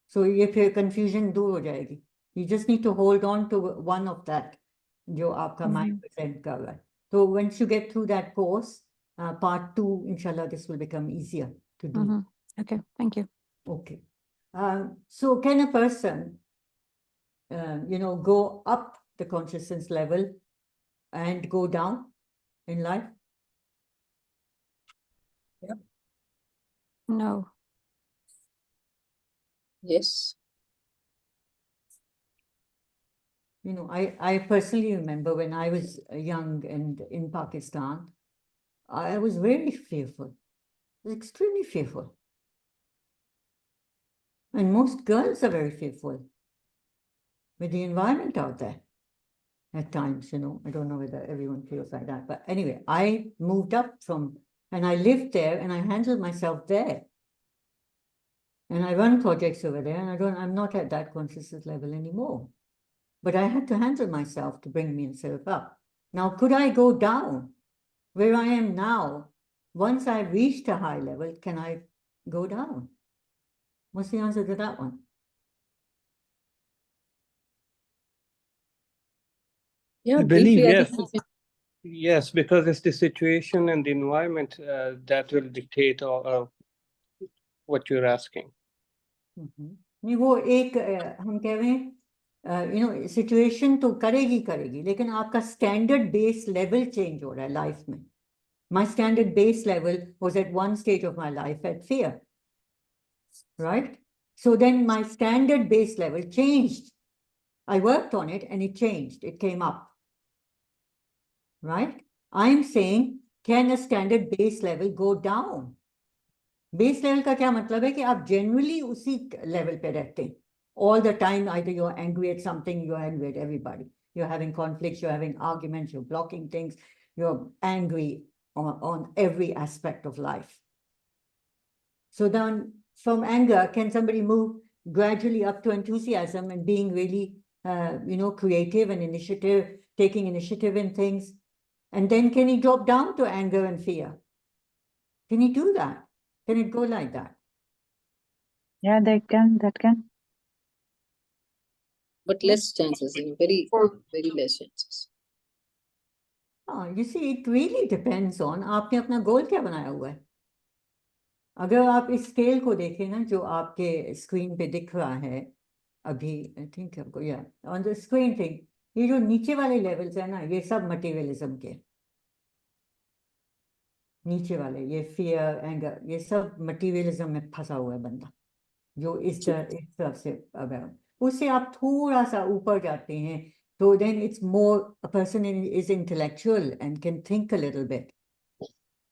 So if your confusion दूर हो जाएगी, you just need to hold on to one of that जो आपका mind present कर रहा है. So once you get through that course, part 2, inshallah, this will become easier to do.
Okay, thank you.
Okay. So can a person, go up the consciousness level and go down in life?
No.
Yes.
I personally remember when I was young and in Pakistan, I was very fearful, extremely fearful. And most girls are very fearful with the environment out there at times, I don't know whether everyone feels like that. But anyway, I moved up and I lived there and I handled myself there. And I run projects over there and I'm not at that consciousness level anymore. But I had to handle myself to bring myself up. Now, could I go down where I am now? Once I've reached a high level, can I go down? What's the answer to that one?
Yeah,
I believe
briefly, I
yes.
think we can-
Yes, because it's the situation and the environment that will dictate what you're asking.
नहीं वो एक हम कह रहे हैं situation तो करेगी लेकिन आपका स्टैंडर्ड बेस लेवल चेंज हो रहा है लाइफ में. My standard base level was at one stage of my life at fear, right? So then my standard base level changed. I worked on it and it changed. It came up, right? I'm saying, can a standard base level go down? Base level का क्या मतलब है कि आप generally उसी level पे रहते हैं. All the time, either you're angry at something, you're angry at everybody. You're having conflicts, you're having arguments, you're blocking things, you're angry on every aspect of life. So then from anger, can somebody move gradually up to enthusiasm and being really, creative and taking initiative in things? And then can he drop down to anger and fear? Can he do that? Can it go like that?
Yeah, that can.
But less chances, very, very less chances.
You see, it really depends on आपने अपना गोल क्या बनाया हुआ है. अगर आप इस scale को देखें ना जो आपके स्क्रीन पे दिख रहा है अभी, आई थिंक आपको ऑन द स्क्रीन थिंग, ये जो नीचे वाले लेवल्स है ना, ये सब मटेरियलिज्म के. नीचे वाले ये फियर, एंगर, ये सब मटेरियलिज्म में फंसा हुआ है बंदा जो इस तरफ से. अगर उससे आप थोड़ा सा ऊपर जाते हैं so then it's more, a person is intellectual and can think a little bit.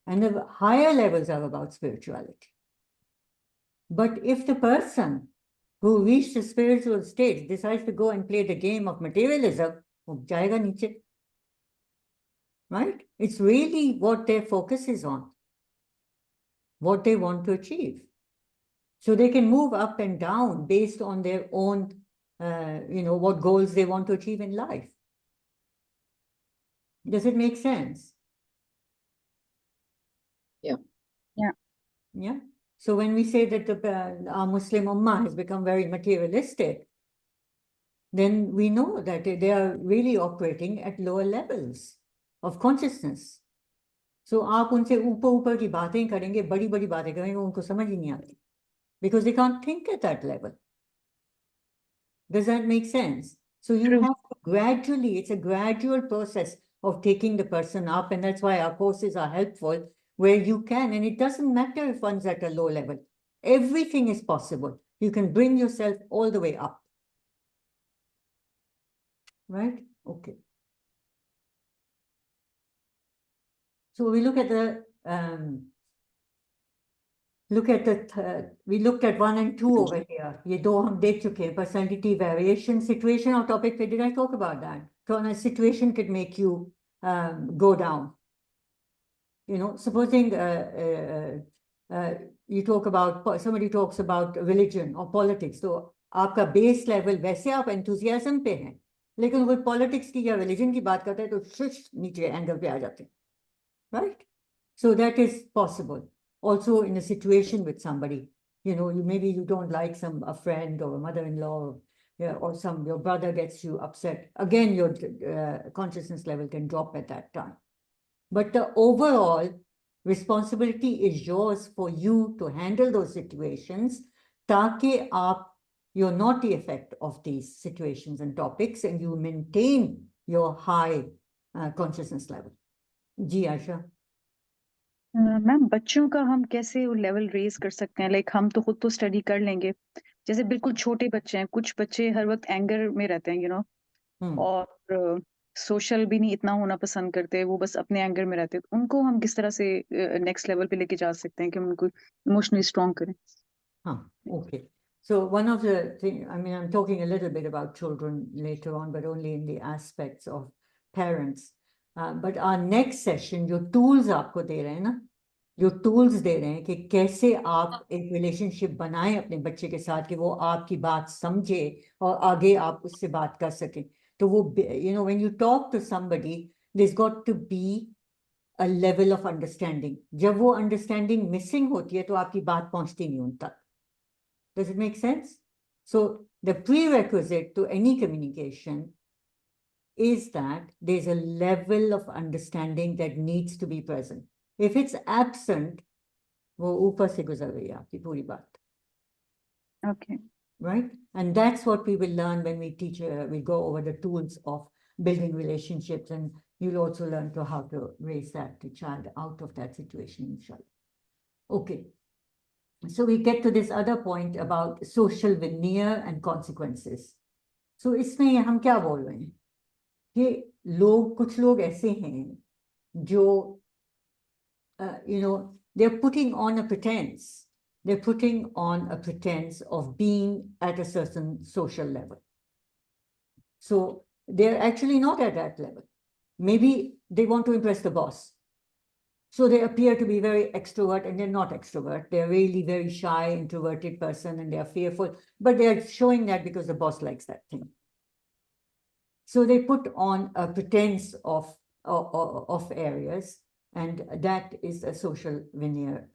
And the higher levels are about spirituality. But if the person who reached the spiritual state decides to go and play the game of materialism, jayega niche. Right? It's really what their focus is on, what they want to achieve. So they can move up and down based on their own, what goals they want to achieve in life. Does it make sense?
Yeah.
Yeah.
Yeah. So when we say that our Muslim Ummah has become very materialistic, then we know that they are really operating at lower levels of consciousness. So आप उनसे ऊपर की बातें करेंगे, बड़ी बातें करेंगे, उनको समझ ही नहीं आती, because they can't think at that level. Does that make sense? So you have to gradually, it's a gradual process of taking the person up, and that's why our courses are helpful, where you can, and it doesn't matter if one's at a low level. Everything is possible. You can bring yourself all the way up. Right? Okay. So we look at we looked at 1 and 2 over here. ये दो हम देख चुके हैं. Personality variation, situation or topic. Did I talk about that? So a situation could make you go down. Supposing you talk about, somebody talks about religion or politics. So आपका base level वैसे आप enthusiasm पे हैं, लेकिन वो politics की या religion की बात करते हैं तो shush नीचे anger पे आ जाते हैं. Right? So that is possible. Also in a situation with somebody, maybe you don't like a friend or a mother-in-law or yeah, or your brother gets you upset, again, your consciousness level can drop at that time. But the overall responsibility is yours for you to handle those situations, ताकि you're not the effect of these situations and topics, and you maintain your high consciousness level. जी Asha.
Ma'am बच्चों का हम कैसे वो level raise कर सकते हैं? लाइक हम तो खुद तो स्टडी कर लेंगे, जैसे बिल्कुल छोटे बच्चे हैं, कुछ बच्चे हर वक्त एंगर में रहते हैं, और सोशल भी नहीं इतना होना पसंद करते, वो बस अपने एंगर में रहते हैं. उनको हम किस तरह से नेक्स्ट लेवल पे लेके जा सकते हैं कि हम उनको इमोशनली स्ट्रॉन्ग करें?
हाँ, okay. So one of the things, I mean, I'm talking a little bit about children later on, but only in the aspects of parents. But our next session, जो tools आपको दे रहे हैं ना, जो tools दे रहे हैं कि कैसे आप एक relationship बनाएं अपने बच्चे के साथ कि वो आपकी बात समझे और आगे आप उससे बात कर सकें. तो वो, when you talk to somebody, there's got to be a level of understanding. जब वो understanding missing होती है तो आपकी बात पहुंचती नहीं उन तक. Does it make sense? So the prerequisite to any communication is that there's a level of understanding that needs to be present. If it's absent, वो ऊपर से गुजर गई आपकी पूरी बात.
Okay.
Right? And that's what we will learn when we teach, we go over the tools of building relationships, and you'll also learn to how to raise that child out of that situation, inshallah. Okay. So we get to this other point about social veneer and consequences. So इसमें हम क्या बोल रहे हैं कि कुछ लोग ऐसे हैं जो they're putting on a pretense. They're putting on a pretense of being at a certain social level. So they're actually not at that level. Maybe they want to impress the boss. So they appear to be very extrovert, and they're not extrovert. They're really very shy, introverted person, and they're fearful, but they're showing that because the boss likes that thing. So they put on a pretense of areas, and that is a social veneer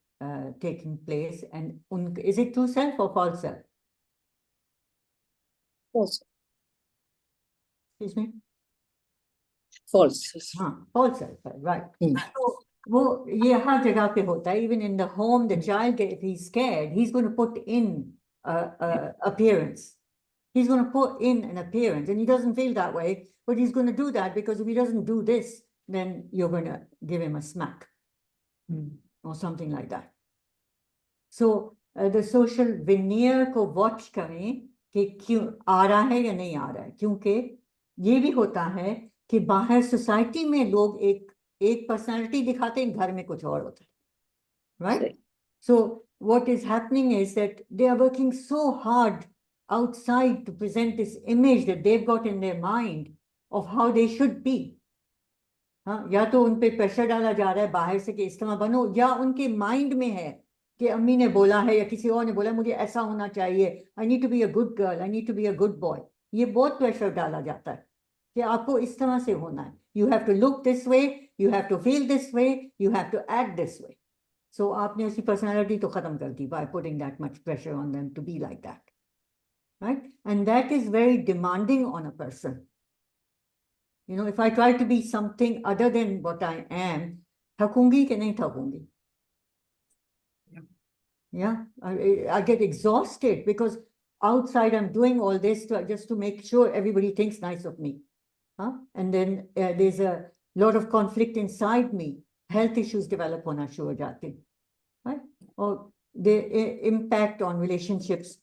taking place. And is it true self or false self?
False.
Excuse me?
False.
False self, right. So, वो ये हर जगह पे होता है. Even in the home, the child, if he's scared, he's going to put in appearance. He's going to put in an appearance, and he doesn't feel that way, but he's going to do that because if he doesn't do this, then you're going to give him a smack or something like that. So the social veneer को watch करें कि क्यों आ रहा है या नहीं आ रहा है, क्योंकि ये भी होता है कि बाहर सोसाइटी में लोग एक पर्सनालिटी दिखाते हैं, घर में कुछ और होता है, right? So what is happening is that they are working so hard outside to present this image that they've got in their mind of how they should be. हाँ, या तो उन पे प्रेशर डाला जा रहा है बाहर से कि इस तरह बनो, या उनके माइंड में है कि अम्मी ने बोला है या किसी और ने बोला मुझे ऐसा होना चाहिए, I need to be a good girl, I need to be a good boy. ये बहुत प्रेशर डाला जाता है कि आपको इस तरह से होना है. You have to look this way, you have to feel this way, you have to act this way. So आपने उसकी personality तो खत्म कर दी by putting that much pressure on them to be like that, right? And that is very demanding on a person. If I try to be something other than what I am, थकूंगी कि नहीं थकूंगी? Yeah, I get exhausted because outside I'm doing all this just to make sure everybody thinks nice of me. And then there's a lot of conflict inside me. Health issues develop होना शुरू हो जाते हैं, right? Or the impact on relationships.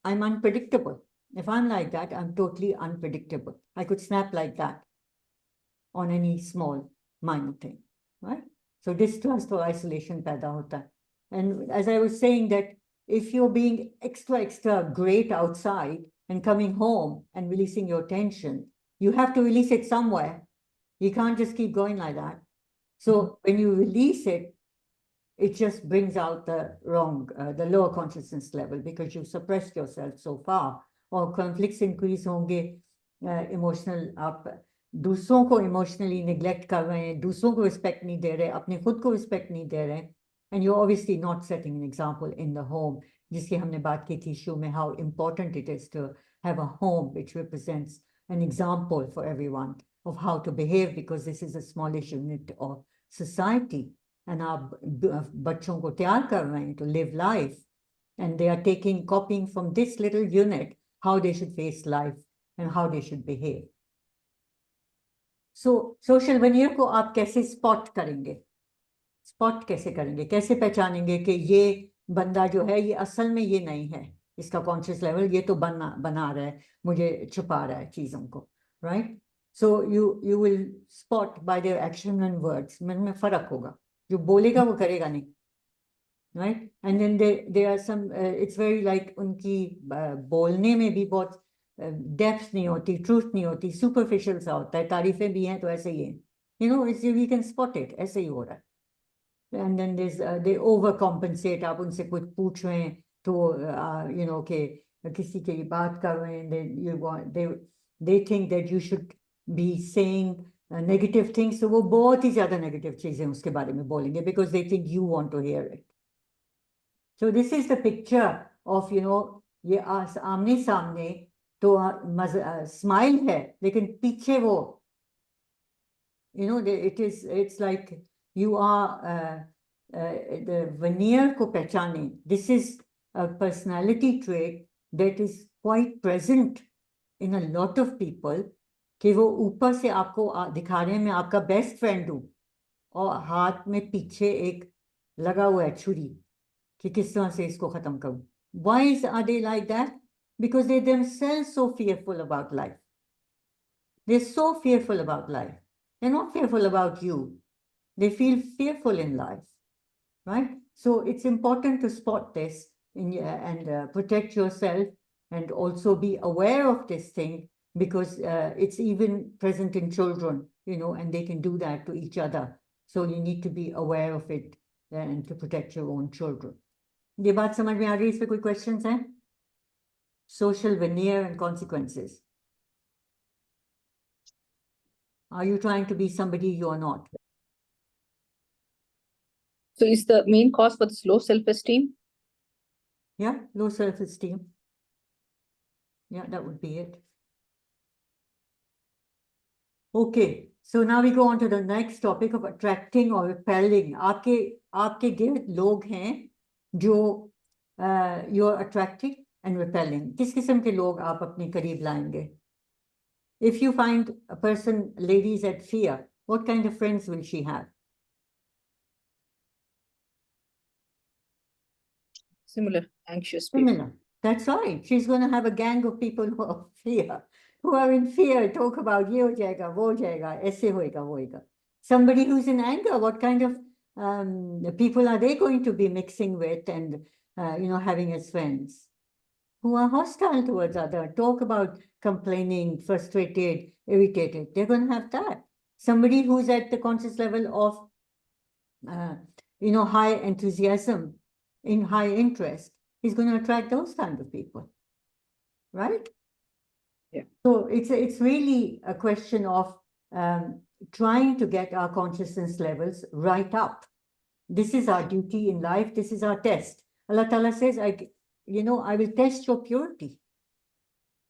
I'm unpredictable. If I'm like that, I'm totally unpredictable. I could snap like that on any small, minor thing, right? So distrust or isolation पैदा होता है. And as I was saying that if you're being extra great outside and coming home and releasing your tension, you have to release it somewhere. You can't just keep going like that. So when you release it, it just brings out the lower consciousness level because you've suppressed yourself so far. Or conflicts increase होंगे, emotional आप दूसरों को emotionally neglect कर रहे हैं, दूसरों को respect नहीं दे रहे, अपने खुद को respect नहीं दे रहे, and you're obviously not setting an example in the home. जिसकी हमने बात की थी show में how important it is to have a home which represents an example for everyone of how to behave, because this is a smallish unit of society. And आप बच्चों को तैयार कर रहे हैं to live life, and they are copying from this little unit how they should face life and how they should behave. So social veneer को आप कैसे spot करेंगे? Spot कैसे करेंगे? कैसे पहचानेंगे कि ये बंदा जो है ये असल में ये नहीं है, इसका conscious level ये तो बना रहा है, मुझे छुपा रहा है चीजों को, right? So you will spot by their action and words. में फर्क होगा, जो बोलेगा वो करेगा नहीं, right? And then there are some it's very like उनकी बोलने में भी बहुत depth नहीं होती, truth नहीं होती, superficial सा होता है, तारीफें भी हैं तो ऐसे ही है, you know, we can spot it, ऐसे ही हो रहा है. And then there's they overcompensate. आप उनसे कुछ पूछ रहे हैं तो you know कि किसी की बात कर रहे हैं, they think that you should be saying negative things, so वो बहुत ही ज़्यादा negative चीजें उसके बारे में बोलेंगे because they think you want to hear it. So this is the picture of, you know, ये आमने सामने तो smile है, लेकिन पीछे वो, you know, it's like you are the veneer को पहचाने. This is a personality trait that is quite present in a lot of people, कि वो ऊपर से आपको दिखा रहे हैं मैं आपका बेस्ट फ्रेंड हूँ, और हाथ में पीछे एक लगा हुआ है छुरी कि किस तरह से इसको खत्म करूं. Why are they like that? Because they themselves so fearful about life. They're so fearful about life. They're not fearful about you. They feel fearful in life, right? So it's important to spot this and protect yourself, and also be aware of this thing, because it's even present in children, you know, and they can do that to each other. So you need to be aware of it and to protect your own children. ये बात समझ में आ गई? इस पे कोई questions हैं? Social veneer and consequences. Are you trying to be somebody you are not?
So is the main cause for this low self-esteem?
Yeah, low self-esteem. Yeah, that would be it. Okay, so now we go on to the next topic of attracting or repelling. आपके गिर्द लोग हैं जो you're attracting and repelling. किस किस्म के लोग आप अपने करीब लाएंगे? If you find a person, ladies, at fear, what kind of friends will she have?
Similar, anxious people.
Similar. That's right. She's going to have a gang of people who are fear, who are in fear. Talk about ye ho jayega, wo jayega, aise hoega, wo hoega. Somebody who's in anger, what kind of people are they going to be mixing with and you know, having as friends? Who are hostile towards others. Talk about complaining, frustrated, irritated. They're going to have that. Somebody who's at the conscious level of you know, high enthusiasm, in high interest, is going to attract those kind of people, right?
Yeah.
So it's really a question of trying to get our consciousness levels right up. This is our duty in life. This is our test. Allah Ta'ala says, I will test your purity.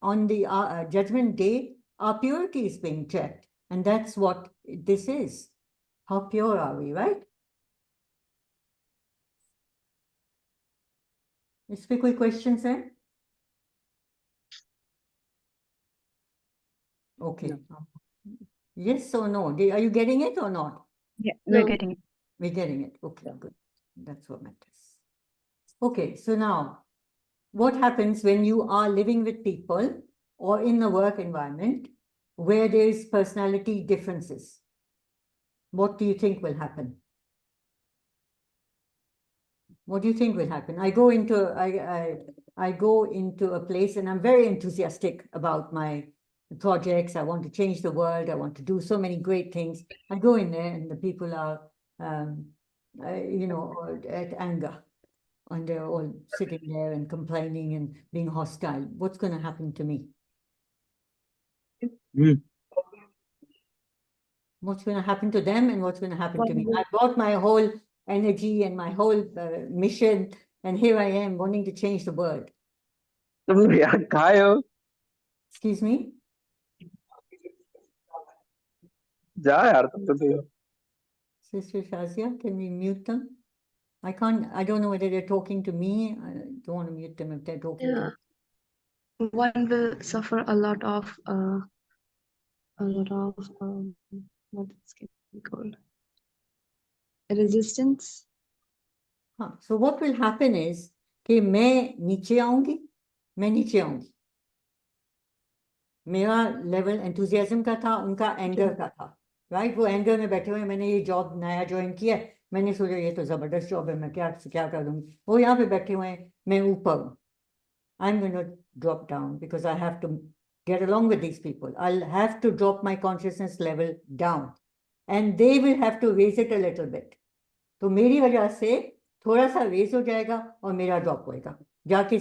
On the judgment day, our purity is being checked. And that's what this is. How pure are we, right? Is there any questions there? Okay.
No.
Yes or no? Are you getting it or not?
Yeah, we're
No.
getting it.
We're getting it. Okay, good. That's what matters. Okay, so now, what happens when you are living with people or in a work environment where there is personality differences? What do you think will happen? What do you think will happen? I go into a place and I'm very enthusiastic about my projects. I want to change the world. I want to do so many great things. I go in there and the people are, you know, at anger, and they're all sitting there and complaining and being hostile. What's going to happen to me? What's going to happen to them and what's going to happen to me? I brought my whole energy and my whole mission, and here I am wanting to change the world.
तुम यार कहाँ हो?
Excuse me? Sister Shazia, can we mute them? I don't know whether they're talking to me. I don't want to mute them if they're talking to me.
One will suffer a lot of what is it called? Resistance.
हाँ, so what will happen is कि मैं नीचे आऊंगी मेरा level enthusiasm का था उनका anger का था राइट वो एंगर में बैठे हुए मैंने ये जॉब नया ज्वाइन किया मैंने सोचा ये तो जबरदस्त जॉब है मैं क्या कर दूंगी वो यहाँ पे बैठे हुए हैं मैं ऊपर हूँ I'm going to drop down because I have to get along with these people. I'll have to drop my consciousness level down and they will have to raise it a little bit. तो मेरी वजह से थोड़ा सा raise हो जाएगा और मेरा ड्रॉप होएगा जाके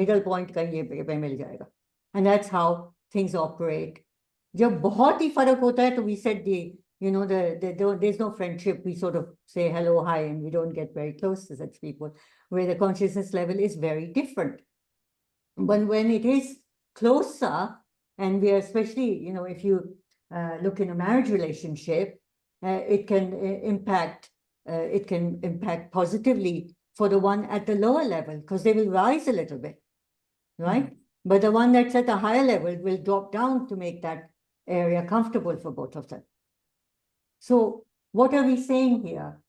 मिडल पॉइंट कहीं पे मिल जाएगा and that's how things operate. जब बहुत ही फर्क होता है तो we said there's no friendship. We sort of say hello, hi, and we don't get very close to such people where the consciousness level is very different. But when it is closer, and we are especially, if you look in a marriage relationship, it can impact positively for the one at the lower level because they will rise a little bit, right? But the one that's at a higher level will drop down to make that area comfortable for both of them. So what are we saying here?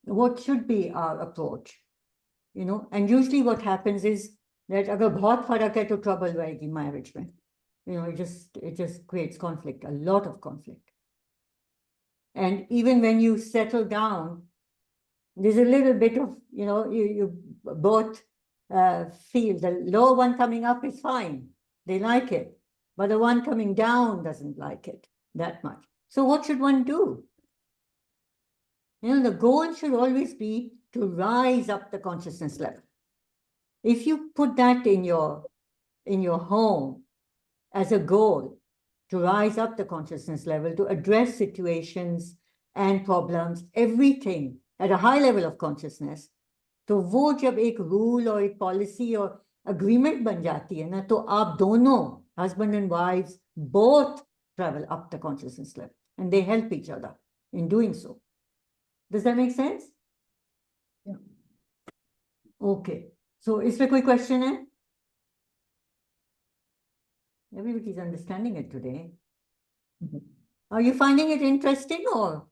What should be our approach? And usually what happens is that अगर बहुत फर्क है तो trouble रहेगी marriage में. It just creates conflict, a lot of conflict. And even when you settle down, there's a little bit of, you both feel the lower one coming up is fine. They like it. But the one coming down doesn't like it that much. So what should one do? The goal should always be to rise up the consciousness level. If you put that in your home as a goal to rise up the consciousness level, to address situations and problems, everything at a high level of consciousness, तो वो जब एक rule और एक policy और agreement बन जाती है ना, तो आप दोनों, husband and wives, both travel up the consciousness level and they help each other in doing so. Does that make sense? Yeah. Okay. So is there a question? Everybody's understanding it today. Are you finding it interesting or?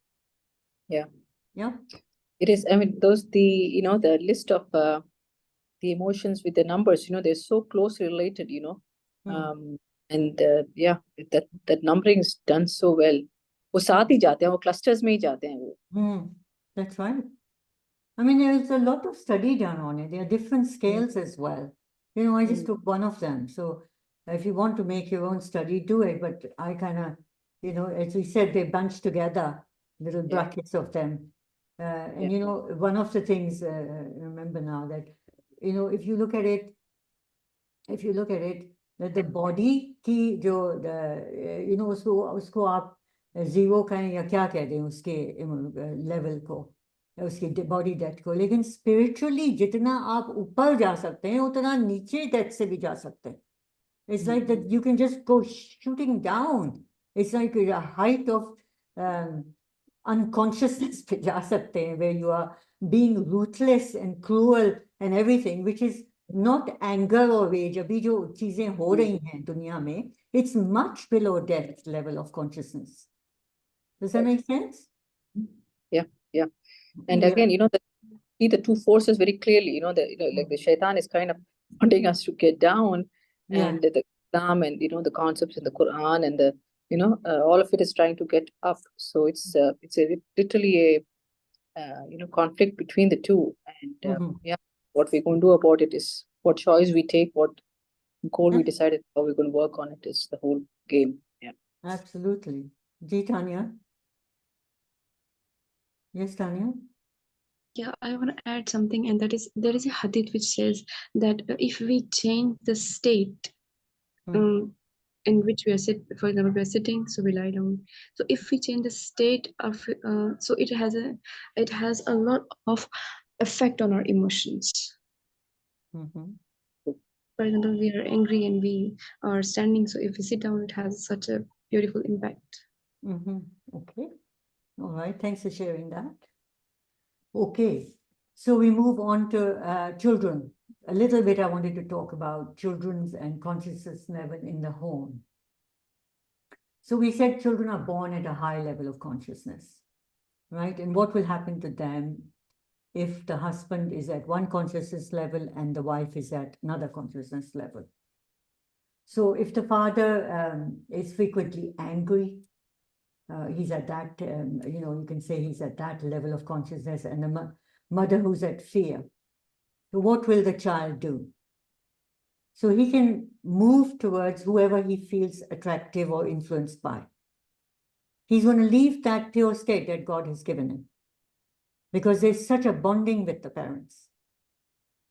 Yeah.
Yeah.
It is. I mean, the list of the emotions with the numbers, they're so closely related, and yeah, that numbering is done so well. वो साथ ही जाते हैं, वो clusters में ही जाते हैं वो.
That's right. I mean, there's a lot of study done on it. There are different scales as well. I just took one of them. So if you want to make your own study, do it. But I kind of, as we said, they bunch together, little brackets of them. And, one of the things, remember now that, if you look at it, that the body की जो उसको आप zero कहें या क्या कह दें उसके level को उसकी body depth को लेकिन spiritually जितना आप ऊपर जा सकते हैं उतना नीचे depth से भी जा सकते हैं. It's like that you can just go shooting down. It's like a height of unconsciousness पे जा सकते हैं where you are being ruthless and cruel and everything, which is not anger or rage. अभी जो चीजें हो रही हैं दुनिया में, it's much below depth level of consciousness. Does that make sense?
Yeah. And again, see the two forces very clearly. Like the shaitan is kind of wanting us to get down, and the Islam and the concepts in the Quran and the all of it is trying to get up. So it's literally a conflict between the two. And what we're going to do about it is what choice we take, what goal we decided, how we're going to work on it is the whole game. Yeah.
Absolutely. Ji, Tanya? Yes, Tanya?
Yeah, I want to add something, and that is there is a hadith which says that if we change the state in which we are for example, we are sitting, so we lie down. So if we change the state of, so it has a lot of effect on our emotions. For example, we are angry and we are standing. So if we sit down, it has such a beautiful impact.
Okay. All right. Thanks for sharing that. Okay. So we move on to children. A little bit I wanted to talk about children's and consciousness level in the home. So we said children are born at a high level of consciousness, right? And what will happen to them if the husband is at one consciousness level and the wife is at another consciousness level? So if the father is frequently angry, he's at that, you can say he's at that level of consciousness, and the mother who's at fear. So what will the child do? So he can move towards whoever he feels attractive or influenced by. He's going to leave that pure state that God has given him, because there's such a bonding with the parents.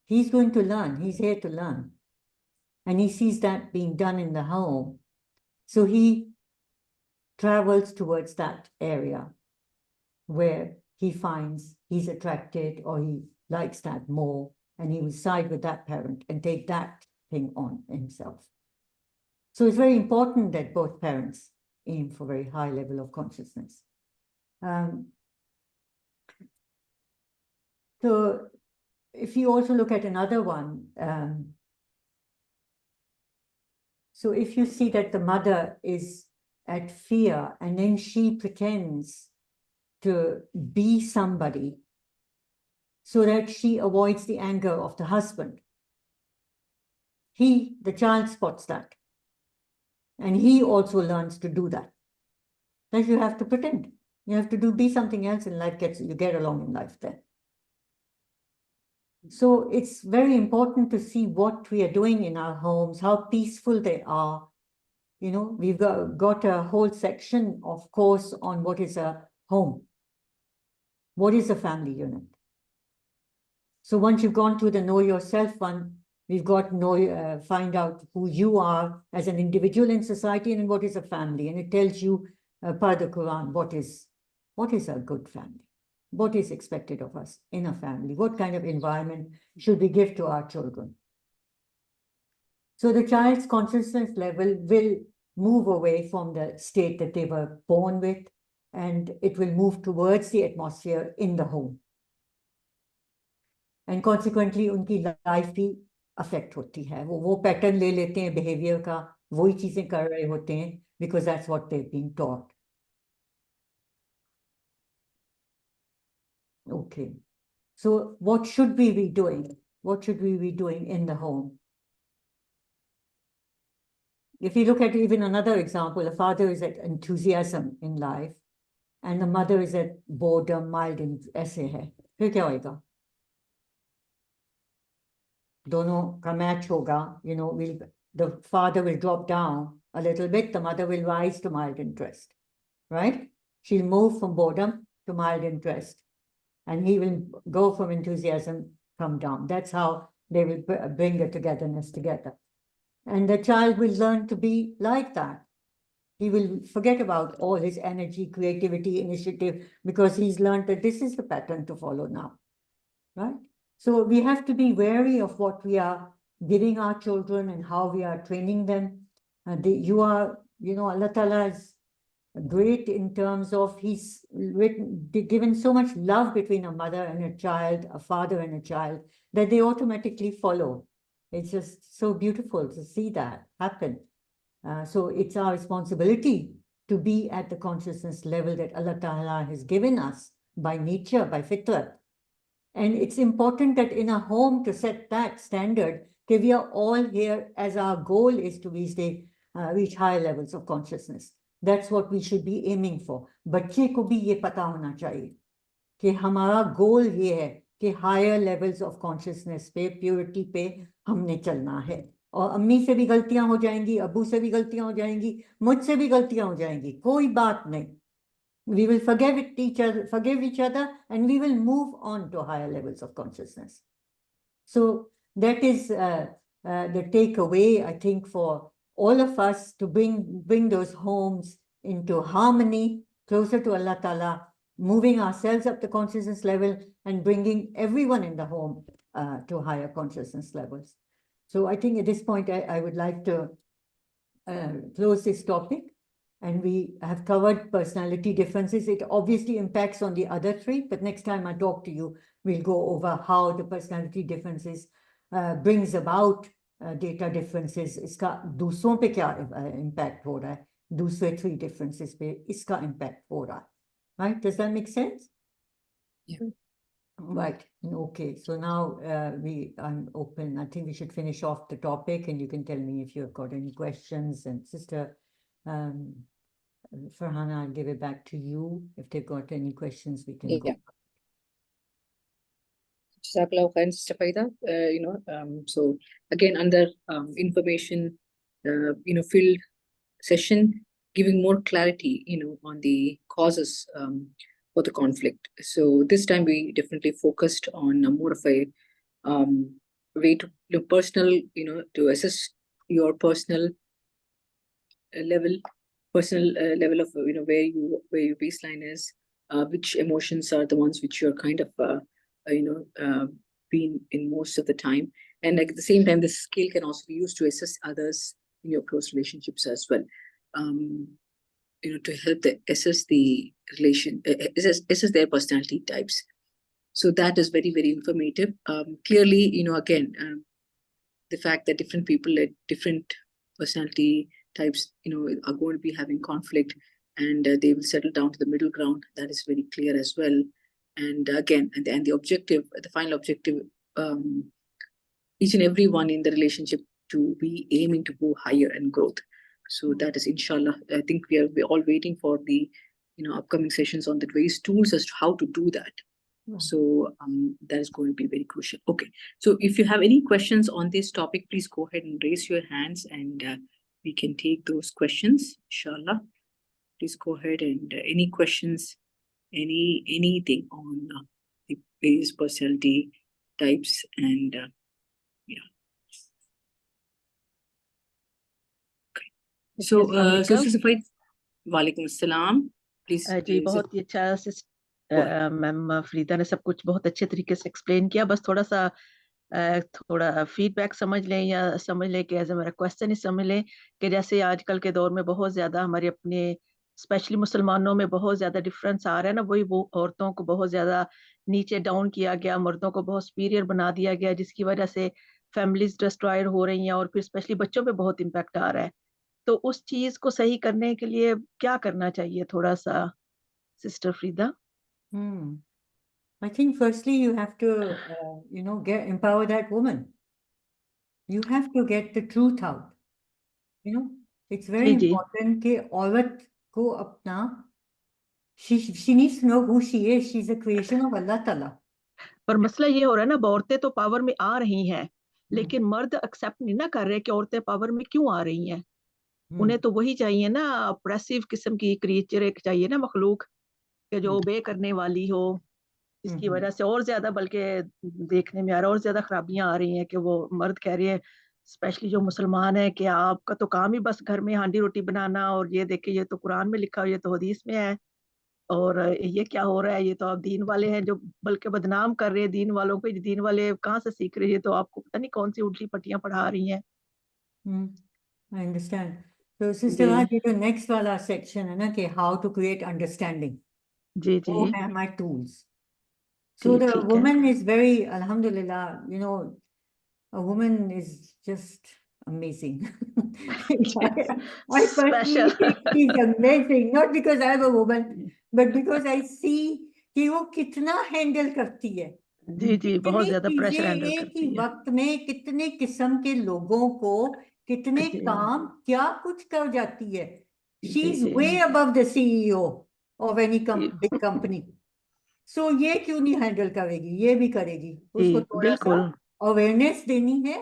He's going to learn. He's here to learn. And he sees that being done in the home. So he travels towards that area where he finds he's attracted or he likes that more, and he will side with that parent and take that thing on himself. So it's very important that both parents aim for very high level of consciousness. So if you also look at another one, so if you see that the mother is at fear and then she pretends to be somebody so that she avoids the anger of the husband, the child spots that. And he also learns to do that. That you have to pretend. You have to be something else in life, you get along in life then. So it's very important to see what we are doing in our homes, how peaceful they are. You know, we've got a whole section, of course, on what is a home. What is a family unit? So once you've gone through the know yourself one, we've got find out who you are as an individual in society and what is a family. And it tells you by the Quran what is a good family. What is expected of us in a family? What kind of environment should we give to our children? So the child's consciousness level will move away from the state that they were born with, and it will move towards the atmosphere in the home. And consequently, उनकी life भी affect होती है. वो pattern ले लेते हैं behavior का, वही चीजें कर रहे होते हैं, because that's what they've been taught. Okay. So what should we be doing? What should we be doing in the home? If you look at even another example, a father is at enthusiasm in life and the mother is at boredom, mild and ऐसे है. फिर क्या होगा? दोनों का match होगा, the father will drop down a little bit, the mother will rise to mild interest, right? She'll move from boredom to mild interest. And he will go from enthusiasm, come down. That's how they will bring the togetherness together. And the child will learn to be like that. He will forget about all his energy, creativity, initiative, because he's learned that this is the pattern to follow now, right? So we have to be wary of what we are giving our children and how we are training them. Allah Ta'ala is great in terms of he's given so much love between a mother and a child, a father and a child, that they automatically follow. It's just so beautiful to see that happen. So it's our responsibility to be at the consciousness level that Allah Ta'ala has given us by nature, by fitrat. And it's important that in a home to set that standard, that we are all here as our goal is to reach higher levels of consciousness. That's what we should be aiming for. बच्चे को भी ये पता होना चाहिए कि हमारा गोल ये है कि higher levels of consciousness पे, purity पे हमने चलना है. और अम्मी से भी गलतियां हो जाएंगी, अब्बू से भी गलतियां हो जाएंगी, मुझसे भी गलतियां हो जाएंगी, कोई बात नहीं. We will forgive each other, and we will move on to higher levels of consciousness. So that is the takeaway, I think, for all of us to bring those homes into harmony, closer to Allah Ta'ala, moving ourselves up the consciousness level and bringing everyone in the home to higher consciousness levels. So I think at this point, I would like to close this topic. And we have covered personality differences. It obviously impacts on the other three, but next time I talk to you, we'll go over how the personality differences brings about data differences. इसका दूसरों पे क्या impact हो रहा है, दूसरे three differences पे इसका impact हो रहा है. Right? Does that make sense?
Yeah.
Right. Okay. So now I'm open. I think we should finish off the topic, and you can tell me if you've got any questions. And Sister Farhana, I'll give it back to you. If they've got any questions, we can go.
Yeah. Jazakallah khair, Sister Faida. So again, under information, field session, giving more clarity, on the causes for the conflict. So this time we definitely focused on more of a way to personal, to assess your personal level of where your baseline is, which emotions are the ones which you're kind of been in most of the time, and at the same time, the scale can also be used to assess others in your close relationships as well. To help assess the relation, assess their personality types. So that is very, very informative. Clearly, again, the fact that different people at different personality types, are going to be having conflict, and they will settle down to the middle ground. That is very clear as well. And again, and the objective, the final objective, each and every one in the relationship to be aiming to go higher and growth. So that is, inshallah, I think we're all waiting for the, upcoming sessions on the various tools as to how to do that. So that is going to be very crucial. Okay, so if you have any questions on this topic, please go ahead and raise your hands, and we can take those questions, inshallah. Please go ahead and any questions, anything on the various personality types, and yeah. Okay. So, Sister Walaikum Assalam. Please.
जी बहुत ही अच्छा ma'am Farida ने सब कुछ बहुत अच्छे तरीके से explain किया. बस थोड़ा फीडबैक समझ लें, या समझ लें कि एज मेरा क्वेश्चन ही समझ लें कि जैसे आजकल के दौर में बहुत ज़्यादा हमारे अपने स्पेशली मुसलमानों में बहुत ज़्यादा डिफरेंस आ रहा है ना, वो औरतों को बहुत ज़्यादा नीचे डाउन किया गया, मर्दों को बहुत सुपीरियर बना दिया गया, जिसकी वजह से फैमिलीज डिस्ट्रॉयड हो रही हैं, और फिर स्पेशली बच्चों पे बहुत इम्पैक्ट आ रहा है. तो उस चीज़ को सही करने के लिए क्या करना चाहिए, थोड़ा सा Sister Frida?
I think firstly you have to, empower that woman. You have to get the truth out. It's very important that औरत को अपना, she needs to know who she is. She's a creation of Allah Ta'ala.
पर मसला ये हो रहा है ना, औरतें तो पावर में आ रही हैं, लेकिन मर्द एक्सेप्ट नहीं ना कर रहे कि औरतें पावर में क्यों आ रही हैं. उन्हें तो वही चाहिए ना, ऑप्रेसिव किस्म की क्रिएचर एक चाहिए ना, मखलूक के जो ओबे करने वाली हो, इसकी वजह से और ज्यादा बल्कि देखने में आ रहा है, और ज्यादा खराबियां आ रही हैं कि वो मर्द कह रहे हैं, स्पेशली जो मुसलमान है, कि आपका तो काम ही बस घर में हांडी रोटी बनाना, और ये देखिए ये तो कुरान में लिखा, ये तो हदीस में है, और ये क्या हो रहा है, ये तो आप दीन वाले हैं जो बल्कि बदनाम कर रहे हैं दीन वालों को. दीन वाले कहाँ से सीख रहे हैं, तो आपको पता नहीं कौन सी उल्टी पट्टियां पढ़ा रही हैं.
I understand. So Sister Haji, the next wala section है ना कि how to create understanding.
जी
वो है हमारे tools. So the woman is very, alhamdulillah, a woman is just amazing. I personally think she's amazing, not because I'm a woman, but because I see कि वो कितना handle करती है.
जी बहुत ज्यादा प्रेशर हैंडल
एक
करती
ही
है.
वक्त में कितने किस्म के लोगों को कितने काम क्या कुछ कर जाती है. She's way above the CEO of any big company. So ये क्यों नहीं हैंडल करेगी, ये भी करेगी. उसको थोड़ा सा अवेयरनेस देनी है.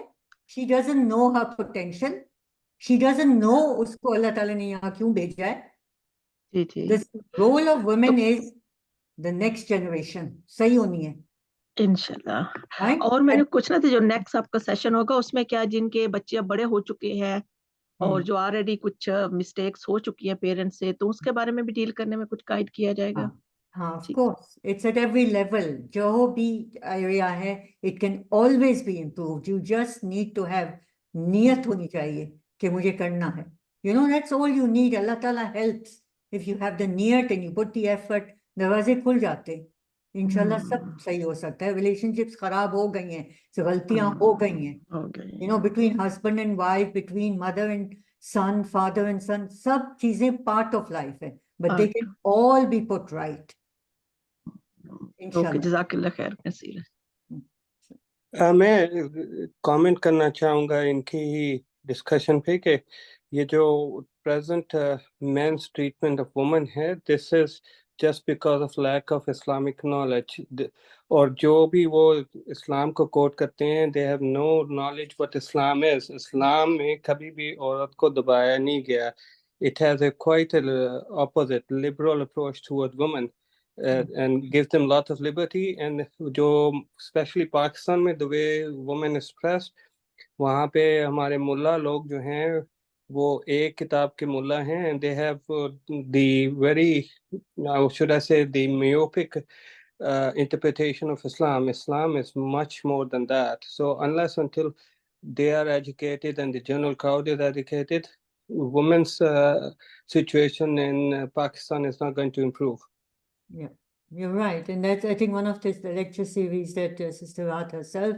She doesn't know her potential. She doesn't know उसको अल्लाह ताला ने यहाँ क्यों भेजा है. The role of women is the next generation. सही होनी है
इंशाल्लाह. और मैंने पूछना था, जो नेक्स्ट आपका सेशन होगा उसमें क्या जिनके बच्चे अब बड़े हो चुके हैं और जो ऑलरेडी कुछ मिस्टेक्स हो चुकी हैं पेरेंट्स से, तो उसके बारे में भी डील करने में कुछ गाइड किया जाएगा.
Of course, it's at every level. जो भी area है, it can always be improved. You just need to have नियत होनी चाहिए कि मुझे करना है. You know, that's all you need. Allah Ta'ala helps. If you have the niyat and you put the effort, दरवाजे खुल जाते. इंशाल्लाह सब सही हो सकता है. Relationships खराब हो गई हैं, so गलतियां हो गई हैं. You know, between husband and wife, between mother and son, father and son, सब चीजें part of life है. But they can all be put right.
Okay जज़ाकल्लाह खैर कसीर.
मैं कमेंट करना चाहूँगा इनकी ही डिस्कशन पे कि ये जो present men's treatment of women है, this is just because of lack of Islamic knowledge. और जो भी वो इस्लाम को कोट करते हैं, they have no knowledge what Islam is. इस्लाम में कभी भी औरत को दबाया नहीं गया. It has a quite opposite liberal approach toward women. And gives them lot of liberty. And जो especially पाकिस्तान में the way women is expressed, वहाँ पे हमारे मुल्ला लोग जो हैं वो एक किताब के मुल्ला हैं, and they have the very, should I say, the myopic interpretation of Islam. Islam is much more than that. So unless until they are educated and the general crowd is educated, women's situation in Pakistan is not going to improve.
Yeah, you're right. And that's, I think, one of the lecture series that Sister Raat herself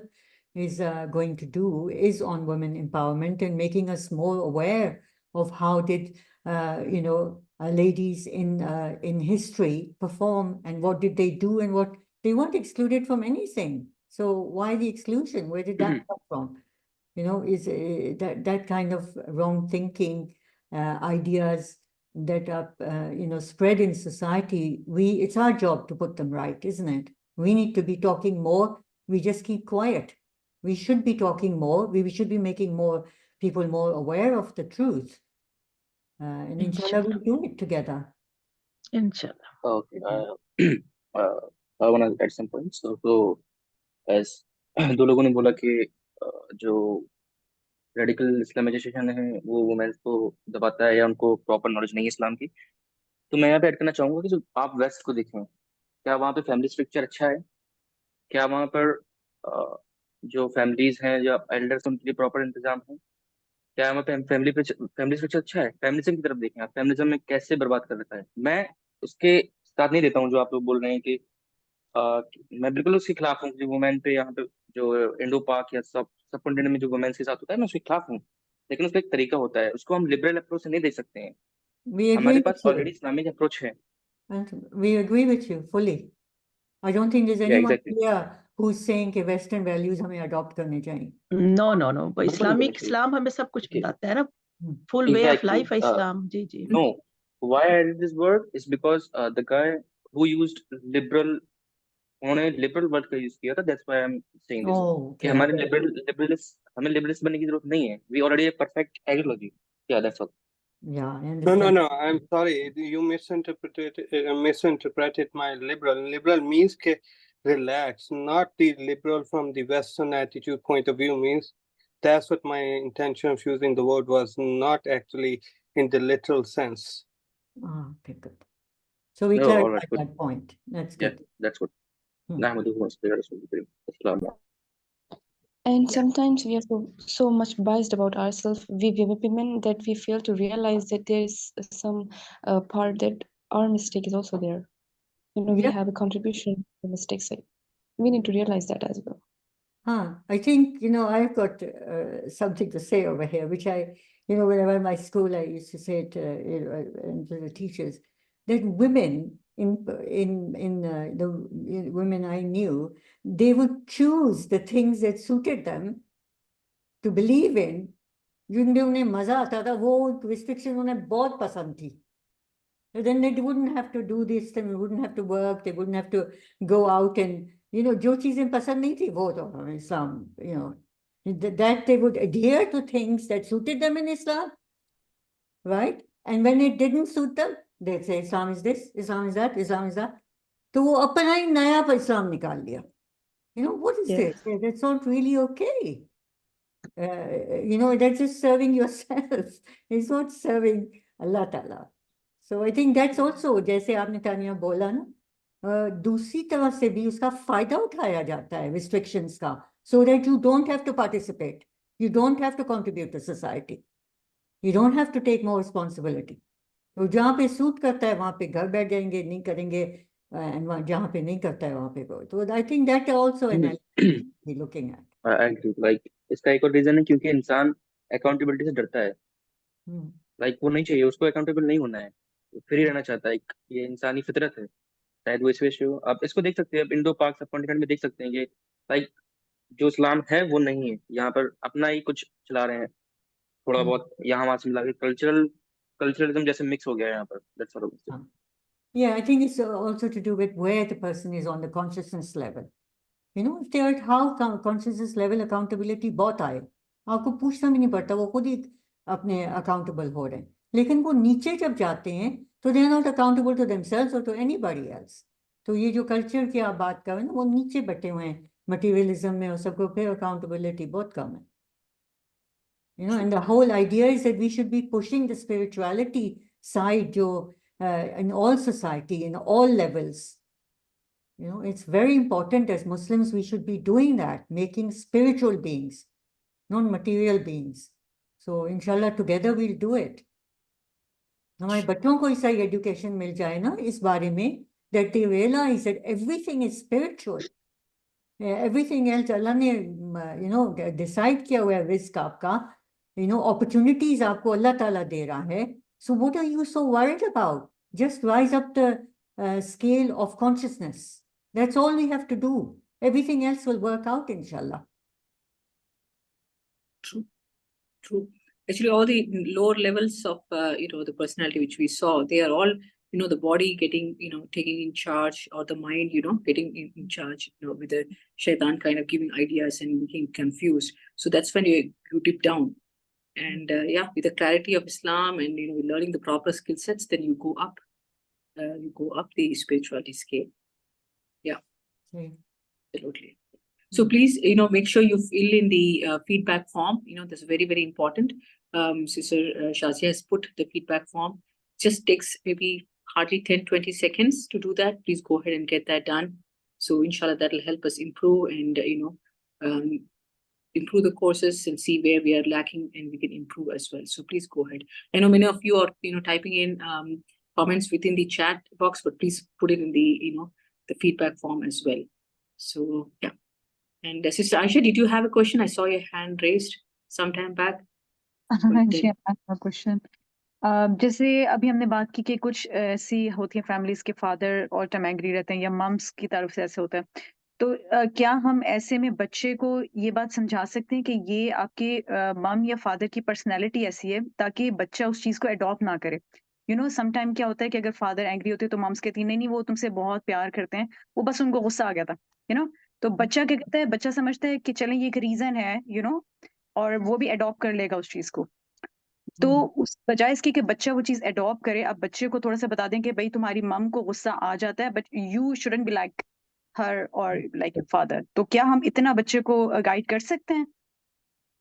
is going to do is on women empowerment and making us more aware of how did, you know, ladies in history perform and what did they do and what they weren't excluded from anything. So why the exclusion? Where did that come from? You know, is that kind of wrong thinking, ideas that are, you know, spread in society, it's our job to put them right, isn't it? We need to be talking more. We just keep quiet. We should be talking more. We should be making more people more aware of the truth. And inshallah, we'll do it together.
Inshallah.
Okay. I want to add some points. So as दो लोगों ने बोला कि जो radical Islamisation है वो women's को दबाता है या उनको प्रॉपर नॉलेज नहीं है इस्लाम की, तो मैं यहाँ पे ऐड करना चाहूंगा कि जो आप वेस्ट को देखें, क्या वहाँ पे फैमिली स्ट्रक्चर अच्छा है? क्या वहाँ पर जो फैमिलीज हैं, जो एल्डर्स, उनके लिए प्रॉपर इंतजाम है? क्या वहाँ पे फैमिली स्ट्रक्चर अच्छा है? फेमिनिज्म की तरफ देखें आप, फेमिनिज्म में कैसे बर्बाद कर रखा है. मैं उसके साथ नहीं देता हूँ जो आप लोग बोल रहे हैं कि मैं बिल्कुल उसके खिलाफ हूँ कि वुमेन पे यहाँ पे जो इंडो पाक या सब कॉन्टिनेंट में जो वुमेन के साथ होता है, मैं उसके खिलाफ हूँ. लेकिन उसका एक तरीका होता है, उसको हम लिबरल अप्रोच से नहीं दे सकते हैं. हमारे पास ऑलरेडी इस्लामिक अप्रोच है.
We agree with you fully. I don't think there's anyone here who's saying कि Western values हमें adopt करने चाहिए.
No. इस्लाम हमें सब कुछ बताता है ना. Full way of life है इस्लाम. जी.
No. Why I added this word is because the guy who used liberal, उन्होंने लिबरल वर्ड का यूज किया था. That's why I am saying this कि हमारे हमें लिबरलिस्ट बनने की जरूरत नहीं है. We already have perfect ideology. Yeah that's all.
Yeah, I understand.
No, I'm sorry. You misinterpreted my liberal. Liberal means ke relax, not the liberal from the Western attitude point of view means. That's what my intention of using the word was, not actually in the literal sense.
Okay, good. So we clarified that point. That's good.
Yeah, that's good.
And sometimes we are so much biased about ourselves, we women, that we fail to realize that there is some part that our mistake is also there. You know, we have a contribution to mistakes. We need to realize that as well.
I think, you know, I've got something to say over here, which you know, whenever in my school, I used to say it to the teachers, that women, the women I knew, they would choose the things that suited them to believe in. जिनमें उन्हें मजा आता था, वो restriction उन्हें बहुत पसंद थी. Then they wouldn't have to do this, they wouldn't have to work, they wouldn't have to go out and, you know, जो चीजें पसंद नहीं थी वो तो Islam, you know, that they would adhere to things that suited them in Islam, right? And when it didn't suit them, they'd say Islam is this, Islam is that, Islam is that. तो वो अपना ही नया पर Islam निकाल लिया. You know, what is this? That's not really okay. You know, that's just serving yourself. It's not serving Allah Ta'ala. So I think that's also, जैसे आपने तानिया बोला ना, दूसरी तरफ से भी उसका फायदा उठाया जाता है restrictions का, so that you don't have to participate, you don't have to contribute to society, you don't have to take more responsibility. तो जहाँ पे सूट करता है वहाँ पे घर बैठ जाएंगे, नहीं करेंगे, and जहाँ पे नहीं करता है वहाँ पे करो. तो I think that also an element we're looking at.
I agree. Like इसका एक और रीजन है क्योंकि इंसान अकाउंटेबिलिटी से डरता है. लाइक वो नहीं चाहिए, उसको अकाउंटेबल नहीं होना है, फ्री रहना चाहता है. ये इंसानी फितरत है, शायद वो इस वजह से आप इसको देख सकते हैं. इंडो पाक सबकॉन्टिनेंट में देख सकते हैं कि लाइक जो इस्लाम है वो नहीं है. यहाँ पर अपना ही कुछ चला रहे हैं, थोड़ा बहुत यहाँ वहाँ से मिला के कल्चरलिज्म जैसे मिक्स हो गया है यहाँ पर. That's what I would say.
Yeah, I think it's also to do with where the person is on the consciousness level. You know, if they are at how consciousness level accountability बहुत आए, आपको पूछना भी नहीं पड़ता, वो खुद ही अपने accountable हो रहे हैं. लेकिन वो नीचे जब जाते हैं तो they are not accountable to themselves or to anybody else. तो ये जो culture की आप बात कर रहे हैं ना, वो नीचे बैठे हुए हैं materialism में, और सबको फिर accountability बहुत कम है. You know, and the whole idea is that we should be pushing the spirituality side जो in all society, in all levels. You know, it's very important as Muslims, we should be doing that, making spiritual beings, not material beings. So, inshallah, together we'll do it. हमारे बच्चों को ऐसा education मिल जाए ना इस बारे में, that they realize that everything is spiritual. Everything else, Allah ने, you know, decide किया हुआ है risk आपका, you know, opportunities आपको Allah Ta'ala दे रहा है. So, what are you so worried about? Just rise up the scale of consciousness. That's all we have to do. Everything else will work out, inshallah.
True. Actually, all the lower levels of, you know, the personality which we saw, they are all, you know, the body getting, you know, taking in charge, or the mind, you know, getting in charge, you know, with the shaitan kind of giving ideas and making confused. So that's when you dip down. And yeah, with the clarity of Islam and, you know, learning the proper skill sets, then you go up the spirituality scale. Yeah, absolutely. So please, you know, make sure you fill in the feedback form. You know, that's very, very important. Sister Shazia has put the feedback form. Just takes maybe hardly 10-20 seconds to do that. Please go ahead and get that done. So inshallah, that will help us improve and, you know, improve the courses and see where we are lacking, and we can improve as well. So please go ahead. I know many of you are, you know, typing in comments within the chat box, but please put it in the, you know, the feedback form as well. So yeah. And Sister Aisha, did you have a question? I saw your hand raised sometime back.
Ji, question. जैसे अभी हमने बात की कि कुछ ऐसी होती है फैमिलीज के फादर और टाइम एंग्री रहते हैं, या मम्स की तरफ से ऐसे होता है, तो क्या हम ऐसे में बच्चे को ये बात समझा सकते हैं कि ये आपके मम या फादर की पर्सनैलिटी ऐसी है, ताकि बच्चा उस चीज़ को अडॉप्ट ना करे? यू नो, समटाइम क्या होता है कि अगर फादर एंग्री होते हैं तो मम्स कहती है नहीं नहीं वो तुमसे बहुत प्यार करते हैं, वो बस उनको गुस्सा आ गया था, यू नो. तो बच्चा क्या कहता है, बच्चा समझता है कि चलें ये एक रीजन है, यू नो, और वो भी अडॉप्ट कर लेगा उस चीज को. तो उस बजाय इसके कि बच्चा वो चीज अडॉप्ट करे, अब बच्चे को थोड़ा सा बता दें कि भाई तुम्हारी मम को गुस्सा आ जाता है, but you shouldn't be like her और लाइक योर फादर. तो क्या हम इतना बच्चे को गाइड कर सकते हैं?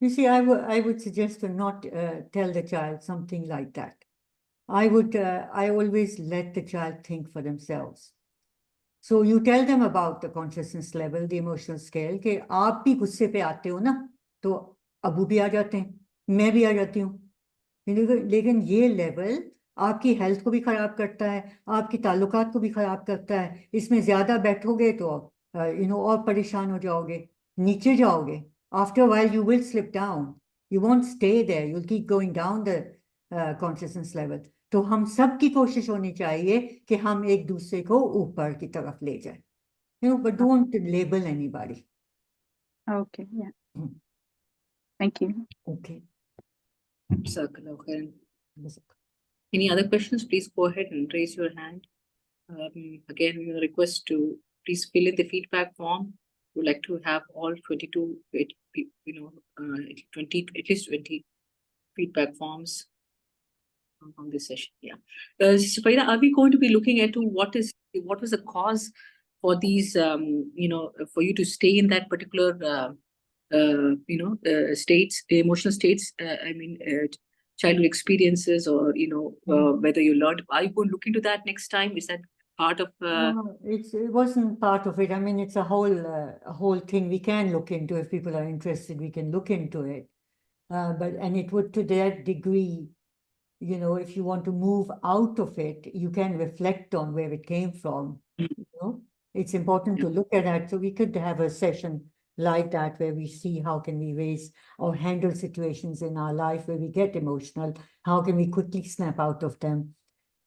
You see, I would suggest to not tell the child something like that. I always let the child think for themselves. So you tell them about the consciousness level, the emotional scale, कि आप भी गुस्से पे आते हो ना, तो अबू भी आ जाते हैं, मैं भी आ जाती हूँ. लेकिन ये लेवल आपकी हेल्थ को भी खराब करता है, आपकी ताल्लुकात को भी खराब करता है. इसमें ज्यादा बैठोगे तो यू नो और परेशान हो जाओगे, नीचे जाओगे. After a while you will slip down. You won't stay there. You'll keep going down the consciousness level. तो हम सब की कोशिश होनी चाहिए कि हम एक दूसरे को ऊपर की तरफ ले जाएं. You know, but don't label anybody.
Okay, yeah. Thank you.
Okay.
Any other questions? Please go ahead and raise your hand. Again, we request to please fill in the feedback form. We'd like to have all 22, you know, 20, at least 20 feedback forms on this session. Yeah. Sister Farida, are we going to be looking at what was the cause for these, you know, for you to stay in that particular, you know, states, emotional states, I mean, childhood experiences, or, you know, whether you learned, are you going to look into that next time? Is that part of?
It wasn't part of it. I mean, it's a whole thing we can look into. If people are interested, we can look into it. And it would, to that degree, you know, if you want to move out of it, you can reflect on where it came from. You know, it's important to look at that. So we could have a session like that where we see how can we raise or handle situations in our life where we get emotional. How can we quickly snap out of them?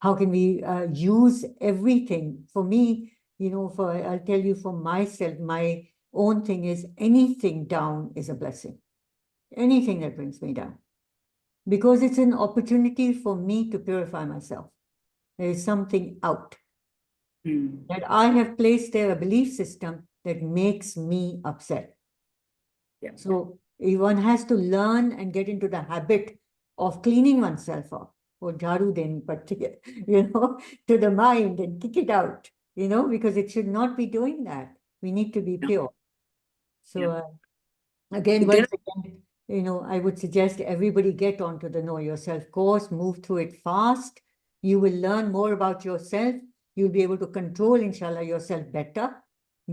How can we use everything? For me, you know, I'll tell you for myself, my own thing is anything down is a blessing. Anything that brings me down. Because it's an opportunity for me to purify myself. There is something out. That I have placed there, a belief system that makes me upset. So one has to learn and get into the habit of cleaning oneself up, or jharu den, you know, to the mind and kick it out, you know, because it should not be doing that. We need to be pure. So again, once again, you know, I would suggest everybody get onto the Know Yourself course, move through it fast. You will learn more about yourself. You'll be able to control, inshallah, yourself better.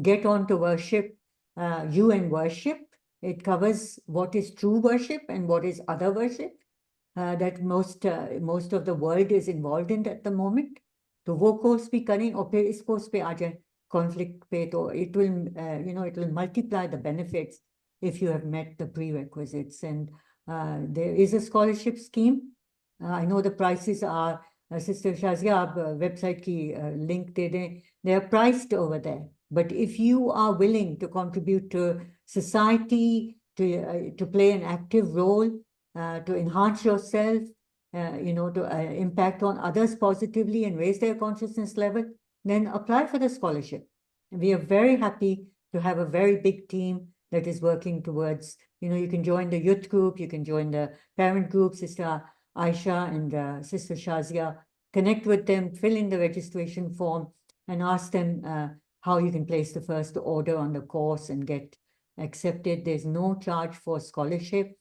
Get on to worship, you and worship. It covers what is true worship and what is other worship that most of the world is involved in at the moment. तो वो course भी करें और फिर इस course पे आ जाए conflict पे, तो it will you know, it will multiply the benefits if you have met the prerequisites. And there is a scholarship scheme. I know the prices are, Sister Shazia, आप website की link दे दें. They are priced over there. But if you are willing to contribute to society, to play an active role, to enhance yourself, you know, to impact on others positively and raise their consciousness level, then apply for the scholarship. And we are very happy to have a very big team that is working towards, you know, you can join the youth group, you can join the parent group, Sister Aisha and Sister Shazia, connect with them, fill in the registration form and ask them how you can place the first order on the course and get accepted. There's no charge for scholarship.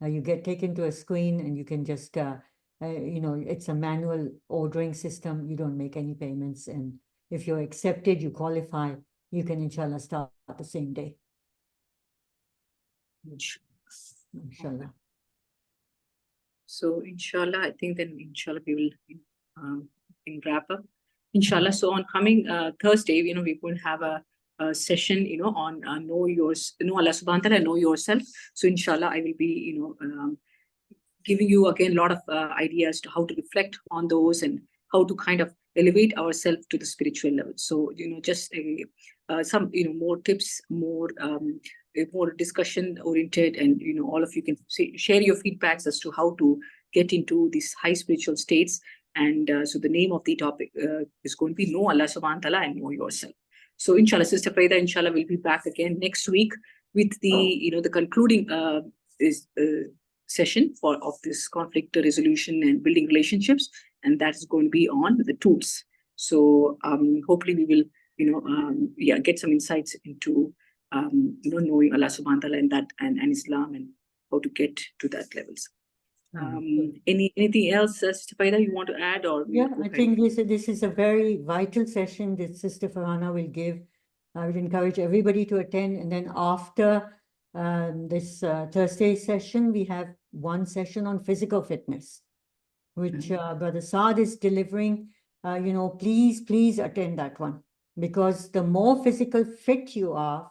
You get taken to a screen and you can just, you know, it's a manual ordering system. You don't make any payments. And if you're accepted, you qualify, you can inshallah start the same day. Inshallah.
So inshallah, I think then inshallah we will wrap up. Inshallah, so on coming Thursday, you know, we're going to have a session, you know, on know Allah subhanahu wa ta'ala, know yourself. So inshallah, I will be, you know, giving you again a lot of ideas to how to reflect on those and how to kind of elevate ourselves to the spiritual level. So, you know, just some, you know, more tips, more discussion oriented, and, you know, all of you can share your feedbacks as to how to get into these high spiritual states. And so the name of the topic is going to be Know Allah subhanahu wa ta'ala and Know Yourself. So inshallah, Sister Farida, inshallah, will be back again next week with the, you know, the concluding session of this conflict resolution and building relationships. And that is going to be on the tools. So hopefully we will, you know, get some insights into, you know, knowing Allah subhanahu wa ta'ala and that and Islam and how to get to that levels. Anything else, Sister Farida, you want to add? Or
yeah, I think this is a very vital session that Sister Farhana will give. I would encourage everybody to attend. And then after this Thursday session, we have one session on physical fitness, which Brother Saad is delivering. You know, please attend that one, because the more physical fit you are,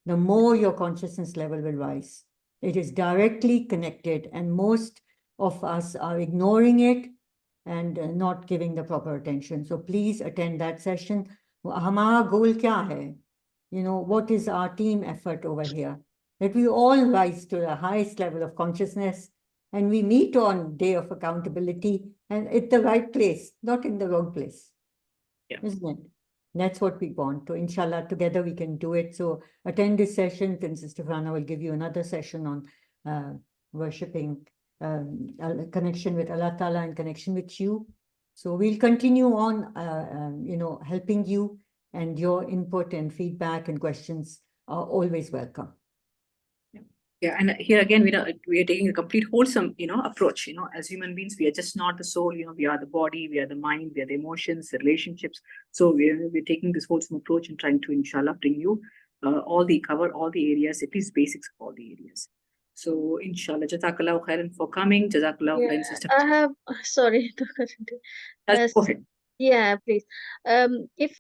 the more your consciousness level will rise. It is directly connected, and most of us are ignoring it and not giving the proper attention. So please attend that session. Hamara goal kya hai? You know, what is our team effort over here? That we all rise to the highest level of consciousness and we meet on day of accountability and at the right place, not in the wrong place.
Yeah.
Isn't it? That's what we want. So inshallah, together we can do it. So attend this session, then Sister Farhana will give you another session on worshipping, connection with Allah Ta'ala and connection with you. So we'll continue on, you know, helping you, and your input and feedback and questions are always welcome.
Yeah. Yeah, and here again, we are taking a complete wholesome, approach. As human beings, we are just not the soul. We are the body, we are the mind, we are the emotions, the relationships. So we're taking this wholesome approach and trying to, inshallah, bring you cover all the areas, at least basics of all the areas. So, inshallah, Jazakallahu khairan for coming. Jazakallahu khairan, sister.
I have, sorry to
Go ahead.
yeah, please. If